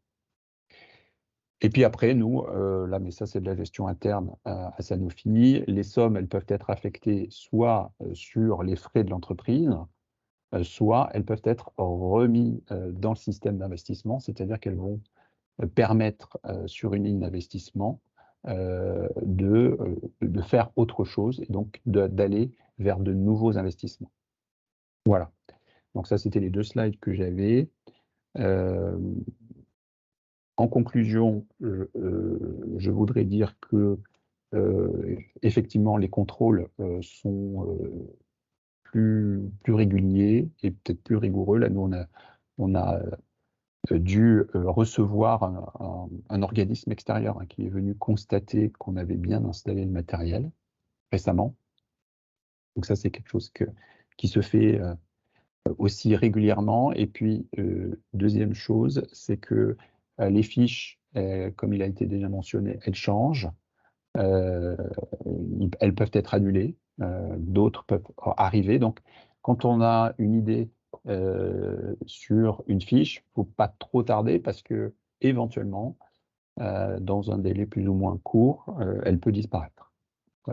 Et puis après, nous, là, mais ça c'est de la gestion interne à Sanofi, les sommes, elles peuvent être affectées soit sur les frais de l'entreprise, soit elles peuvent être remises dans le système d'investissement, c'est-à-dire qu'elles vont permettre sur une ligne d'investissement de faire autre chose et donc d'aller vers de nouveaux investissements. Voilà. Donc ça, c'était les 2 slides que j'avais. En conclusion, je voudrais dire que effectivement, les contrôles sont plus réguliers et peut-être plus rigoureux. Là, nous, on a dû recevoir un organisme extérieur qui est venu constater qu'on avait bien installé le matériel récemment. Donc ça, c'est quelque chose qui se fait aussi régulièrement. Et puis, deuxième chose, c'est que les fiches, comme il a été déjà mentionné, elles changent. Elles peuvent être annulées, d'autres peuvent arriver. Donc, quand on a une idée sur une fiche, il ne faut pas trop tarder parce que éventuellement, dans un délai plus ou moins court, elle peut disparaître.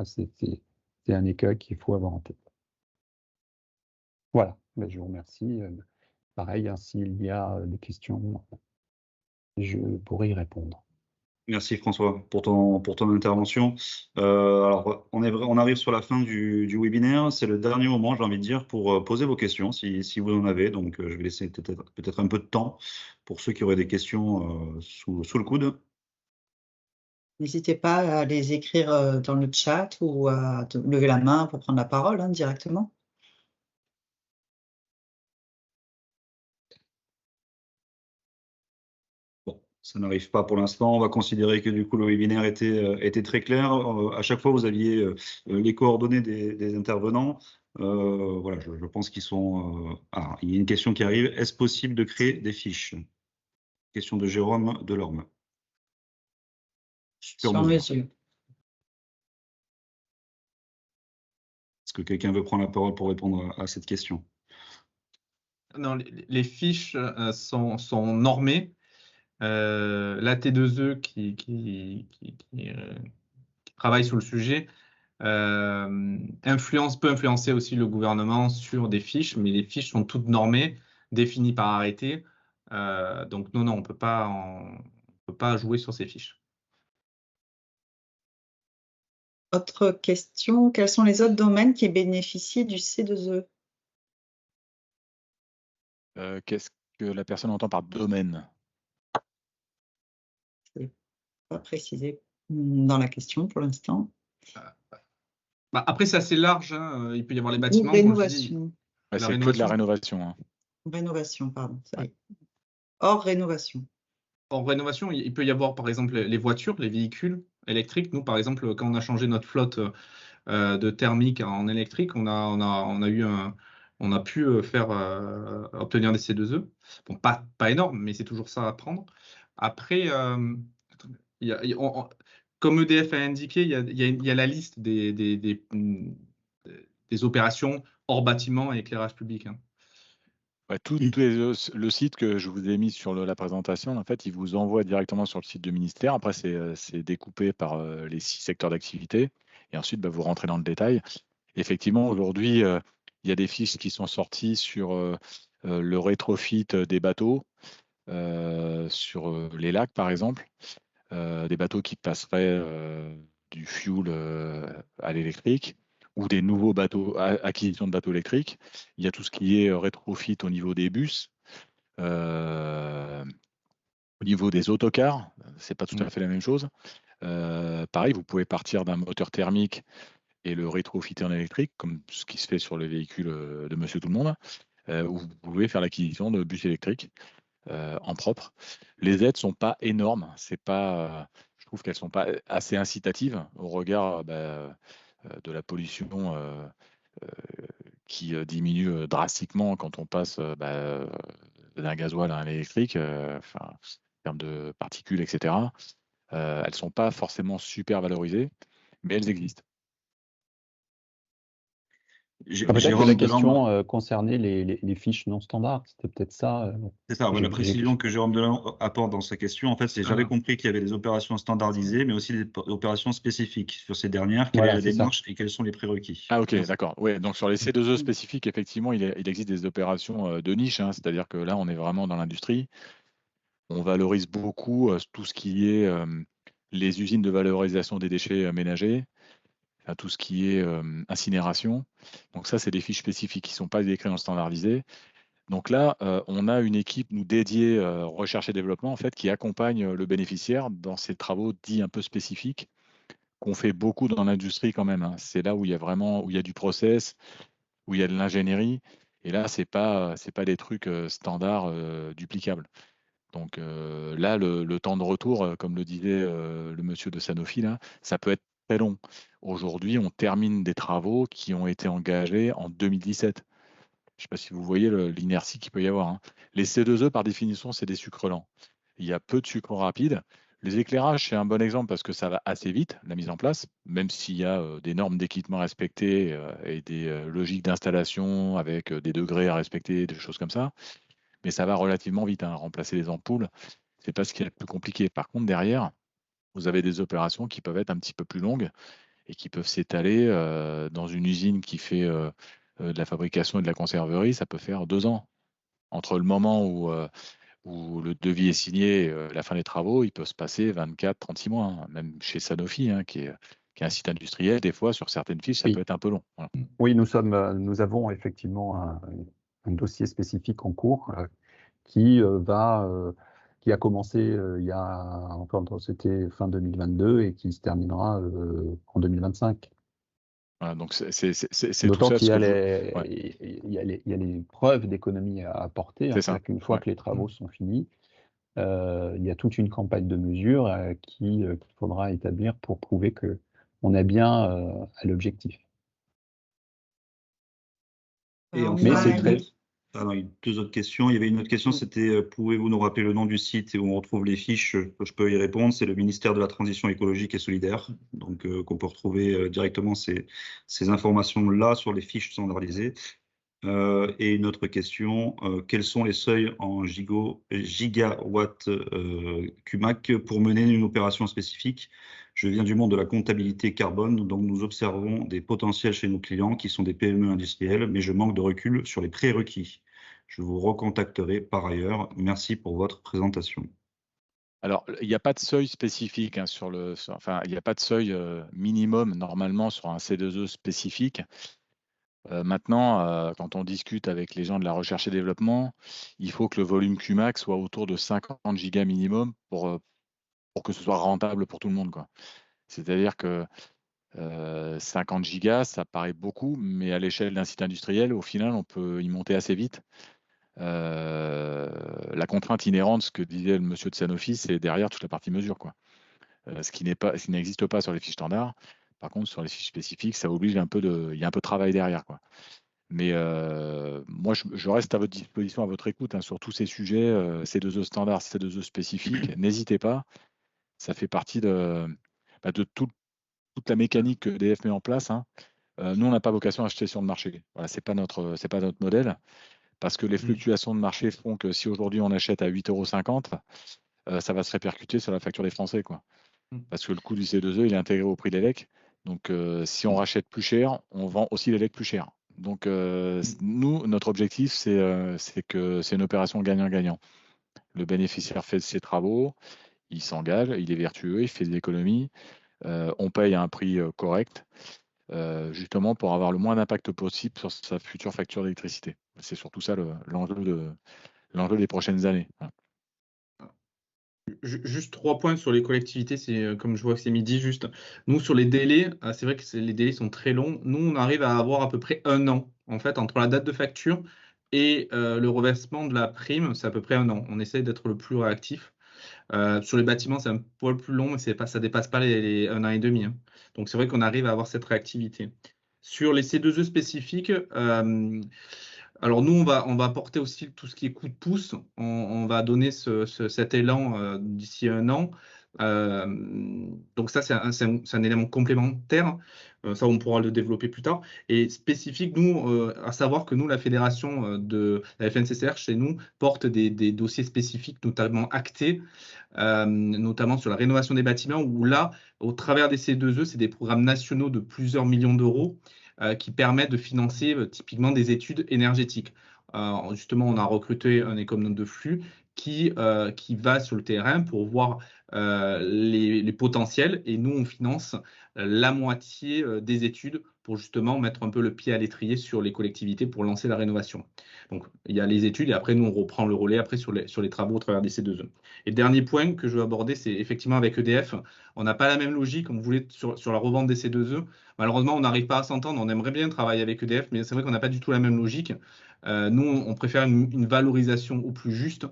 C'est un écueil qu'il faut avoir en tête. Voilà, je vous remercie. Pareil, s'il y a des questions, je pourrai y répondre. Merci François pour ton intervention. Alors, on arrive sur la fin du webinaire. C'est le dernier moment, j'ai envie de dire, pour poser vos questions, si vous en avez. Donc, je vais laisser peut-être un peu de temps pour ceux qui auraient des questions sous le coude. N'hésitez pas à les écrire dans le chat ou à lever la main pour prendre la parole directement. Ça n'arrive pas pour l'instant. On va considérer que du coup le webinaire était très clair. À chaque fois, vous aviez les coordonnées des intervenants. Voilà, je pense qu'ils sont. Il y a une question qui arrive. Est-ce possible de créer des fiches? Question de Jérôme Delorme. Sur mesure. Est-ce que quelqu'un veut prendre la parole pour répondre à cette question? Non, les fiches sont normées. La T2E qui travaille sur le sujet peut influencer aussi le gouvernement sur des fiches, mais les fiches sont toutes normées, définies par arrêté. Donc non, on peut pas jouer sur ces fiches. Autre question, quels sont les autres domaines qui bénéficient du C2E? Qu'est-ce que la personne entend par domaine? C'est pas précisé dans la question pour l'instant. Bah, après, c'est assez large, hein. Il peut y avoir les Ou bâtiments, comme je dis. rénovation. Ouais, La c'est que de la rénovation. rénovation, hein. Rénovation, pardon. Ça y Ouais. est. Hors rénovation. En rénovation, il peut y avoir, par exemple, les voitures, les véhicules électriques. Nous, par exemple, quand on a changé notre flotte de thermique en électrique, on a pu obtenir des C2E. Bon, pas énorme, mais c'est toujours ça à prendre. Après, comme EDF a indiqué, il y a la liste des opérations hors bâtiment et éclairage public, hein. Ouais, le site que je vous ai mis sur la présentation, en fait, il vous envoie directement sur le site du ministère. Après, c'est découpé par les 6 secteurs d'activité. Et ensuite, bah, vous rentrez dans le détail. Effectivement, aujourd'hui, il y a des fiches qui sont sorties sur le rétrofit des bateaux, sur les lacs, par exemple. Des bateaux qui passeraient du fuel à l'électrique, ou des nouveaux bateaux, acquisition de bateaux électriques. Il y a tout ce qui est rétrofit au niveau des bus, au niveau des autocars, c'est pas tout à fait la même chose. Pareil, vous pouvez partir d'un moteur thermique et le rétrofiter en électrique, comme ce qui se fait sur les véhicules de Monsieur Tout-le-Monde, ou vous pouvez faire l'acquisition de bus électriques en propre. Les aides sont pas énormes, je trouve qu'elles sont pas assez incitatives au regard de la pollution qui diminue drastiquement quand on passe d'un gasoil à un électrique, en termes de particules, etc. Elles sont pas forcément super valorisées, mais elles existent. Peut-être que Jérôme la Delambre, question concernait les fiches non standards. C'était peut-être ça. c'est ça, ouais, la précision que Jérôme Delambre apporte dans sa question, en fait, c'est j'avais compris qu'il y avait des opérations standardisées, mais aussi des opérations spécifiques. Sur ces dernières, quelle est la démarche et quels sont les prérequis? Ah ok, d'accord. Ouais, donc sur les C2E spécifiques, effectivement, il existe des opérations de niche, hein, c'est-à-dire que là, on est vraiment dans l'industrie. On valorise beaucoup tout ce qui est les usines de valorisation des déchets ménagers, tout ce qui est incinération. Donc ça, c'est des fiches spécifiques qui ne sont pas décrites en standardisé. Donc là, on a une équipe nous dédiée recherche et développement en fait qui accompagne le bénéficiaire dans ces travaux dits un peu spécifiques qu'on fait beaucoup dans l'industrie quand même, hein. C'est là où il y a du process, où il y a de l'ingénierie. Et là, c'est pas des trucs standards duplicables. Donc là, le temps de retour, comme le disait le monsieur de Sanofi, là, ça peut être très long. Aujourd'hui, on termine des travaux qui ont été engagés en 2017. Je ne sais pas si vous voyez l'inertie qu'il peut y avoir, hein. Les C2E, par définition, c'est des sucres lents. Il y a peu de sucre rapide. Les éclairages, c'est un bon exemple parce que ça va assez vite, la mise en place, même s'il y a des normes d'équipement respectées et des logiques d'installation avec des degrés à respecter, des choses comme ça. Mais ça va relativement vite, hein. Remplacer les ampoules, c'est pas ce qui est le plus compliqué. Par contre, derrière, vous avez des opérations qui peuvent être un petit peu plus longues et qui peuvent s'étaler dans une usine qui fait de la fabrication et de la conserverie, ça peut faire 2 ans. Entre le moment où le devis est signé et la fin des travaux, il peut se passer 24, 36 mois, hein. Même chez Sanofi, hein, qui est un site industriel, des fois, sur certaines fiches, ça peut être un peu long. Voilà. Oui, nous avons effectivement un dossier spécifique en cours qui a commencé c'était fin 2022 et qui se terminera en 2025. Voilà, donc c'est D'autant tout ça. qu'il y a les preuves d'économie à apporter. C'est-à-dire qu'une fois que les travaux sont finis, il y a toute une campagne de mesures qu'il faudra établir pour prouver qu'on est bien à l'objectif. Et enfin, mais c'est très... Pardon, il y a 2 autres questions. Il y avait une autre question, c'était pouvez-vous nous rappeler le nom du site et où on retrouve les fiches? Je peux y répondre. C'est le ministère de la Transition écologique et solidaire, donc qu'on peut retrouver directement ces informations-là sur les fiches standardisées. Et une autre question, quels sont les seuils en gigawatts CUMAC pour mener une opération spécifique? Je viens du monde de la comptabilité carbone, donc nous observons des potentiels chez nos clients qui sont des PME industrielles, mais je manque de recul sur les prérequis. Je vous recontacterai par ailleurs. Merci pour votre présentation. Alors, il n'y a pas de seuil spécifique hein, enfin, il n'y a pas de seuil minimum normalement sur un C2E spécifique. Maintenant, quand on discute avec les gens de la recherche et développement, il faut que le volume Qmax soit autour de 50 gigas minimum pour que ce soit rentable pour tout le monde, quoi. C'est-à-dire que 50 gigas, ça paraît beaucoup, mais à l'échelle d'un site industriel, au final, on peut y monter assez vite. La contrainte inhérente, ce que disait le monsieur de Sanofi, c'est derrière toute la partie mesure, quoi. Ce qui n'existe pas sur les fiches standards. Par contre, sur les fiches spécifiques, ça oblige il y a un peu de travail derrière, quoi. Mais moi, je reste à votre disposition, à votre écoute hein, sur tous ces sujets, C2E standards, C2E spécifiques. N'hésitez pas. Ça fait partie de toute la mécanique que EDF met en place. Hein. Nous, on n'a pas vocation à acheter sur le marché. Voilà, c'est pas notre modèle. Parce que les fluctuations de marché font que si aujourd'hui on achète à 8,50 €, ça va se répercuter sur la facture des Français, quoi. Parce que le coût du C2E, il est intégré au prix de l'élec. Donc, si on rachète plus cher, on vend aussi l'élec plus cher. Donc, nous, notre objectif, c'est que c'est une opération gagnant-gagnant. Le bénéficiaire fait ses travaux, il s'engage, il est vertueux, il fait des économies, on paye à un prix correct, justement pour avoir le moins d'impact possible sur sa future facture d'électricité. C'est surtout ça l'enjeu des prochaines années. Voilà. Juste 3 points sur les collectivités, c'est comme je vois que c'est midi, juste. Nous, sur les délais, c'est vrai que les délais sont très longs. Nous, on arrive à avoir à peu près 1 an, en fait, entre la date de facture et le reversement de la prime, c'est à peu près 1 an. On essaie d'être le plus réactif. Sur les bâtiments, c'est un poil plus long, mais ça dépasse pas les 1 an et demi. Hein. Donc, c'est vrai qu'on arrive à avoir cette réactivité. Sur les C2E spécifiques, alors nous, on va porter aussi tout ce qui est coup de pouce. On va donner cet élan d'ici 1 an. Donc ça, c'est un élément complémentaire. Ça, on pourra le développer plus tard. Et spécifique, nous, à savoir que nous, la fédération de la FNCCR, chez nous, porte des dossiers spécifiques, notamment actés, notamment sur la rénovation des bâtiments, où là, au travers des C2E, c'est des programmes nationaux de plusieurs millions d'euros qui permettent de financer typiquement des études énergétiques. Justement, on a recruté un économe de flux qui va sur le terrain pour voir les potentiels et nous, on finance la moitié des études pour justement mettre un peu le pied à l'étrier sur les collectivités pour lancer la rénovation. Donc, il y a les études et après, nous, on reprend le relais après sur les travaux au travers des C2E. Et dernier point que je veux aborder, c'est effectivement avec EDF, on n'a pas la même logique. On voulait sur la revente des C2E. Malheureusement, on n'arrive pas à s'entendre. On aimerait bien travailler avec EDF, mais c'est vrai qu'on n'a pas du tout la même logique. Nous, on préfère une valorisation au plus juste,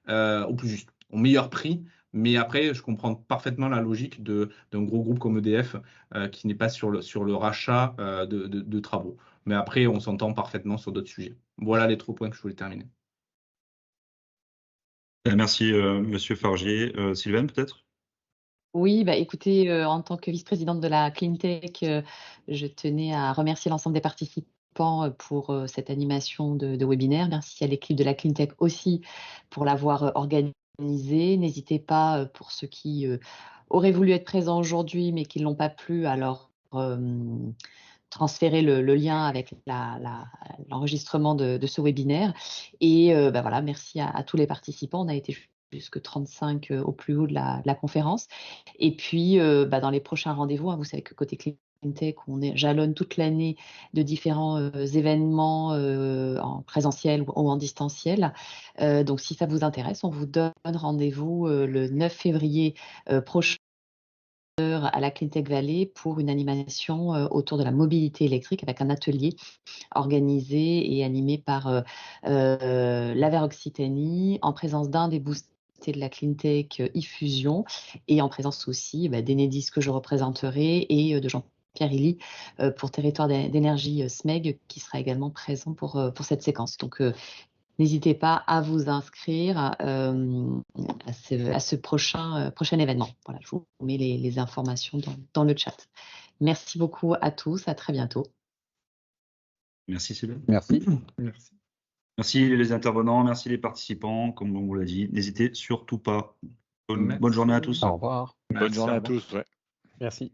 au meilleur prix. Mais après, je comprends parfaitement la logique d'un gros groupe comme EDF qui n'est pas sur le rachat de travaux. Mais après, on s'entend parfaitement sur d'autres sujets. Voilà les 3 points que je voulais terminer. Merci, Monsieur Fargier. Sylvaine, peut-être? Oui, bah écoutez, en tant que vice-présidente de la Cleantech, je tenais à remercier l'ensemble des participants pour cette animation de webinaire. Merci à l'équipe de la Cleantech aussi pour l'avoir organisée. N'hésitez pas, pour ceux qui auraient voulu être présents aujourd'hui mais qui ne l'ont pas pu, alors transférer le lien avec l'enregistrement de ce webinaire. Et bah voilà, merci à tous les participants. On a été jusque 35 au plus haut de la conférence. Et puis, bah dans les prochains rendez-vous, hein, vous savez que côté Cleantech, on jalonne toute l'année de différents événements en présentiel ou en distanciel. Donc, si ça vous intéresse, on vous donne rendez-vous le 9 février prochain à la Cleantech Valley pour une animation autour de la mobilité électrique avec un atelier organisé et animé par l'Aver Occitanie en présence d'un des boostés de la Cleantech eFusion et en présence aussi d'Enedis que je représenterai et de Jean-Pierre Illy pour Territoire d'énergie SMEG qui sera également présent pour cette séquence. Donc, n'hésitez pas à vous inscrire à ce prochain événement. Voilà, je vous mets les informations dans le chat. Merci beaucoup à tous, à très bientôt. Merci, Sylvain. Merci. Merci. Merci les intervenants, merci les participants. Comme on vous l'a dit, n'hésitez surtout pas. Bonne journée à tous. Au revoir. Bonne journée à tous. Ouais. Merci.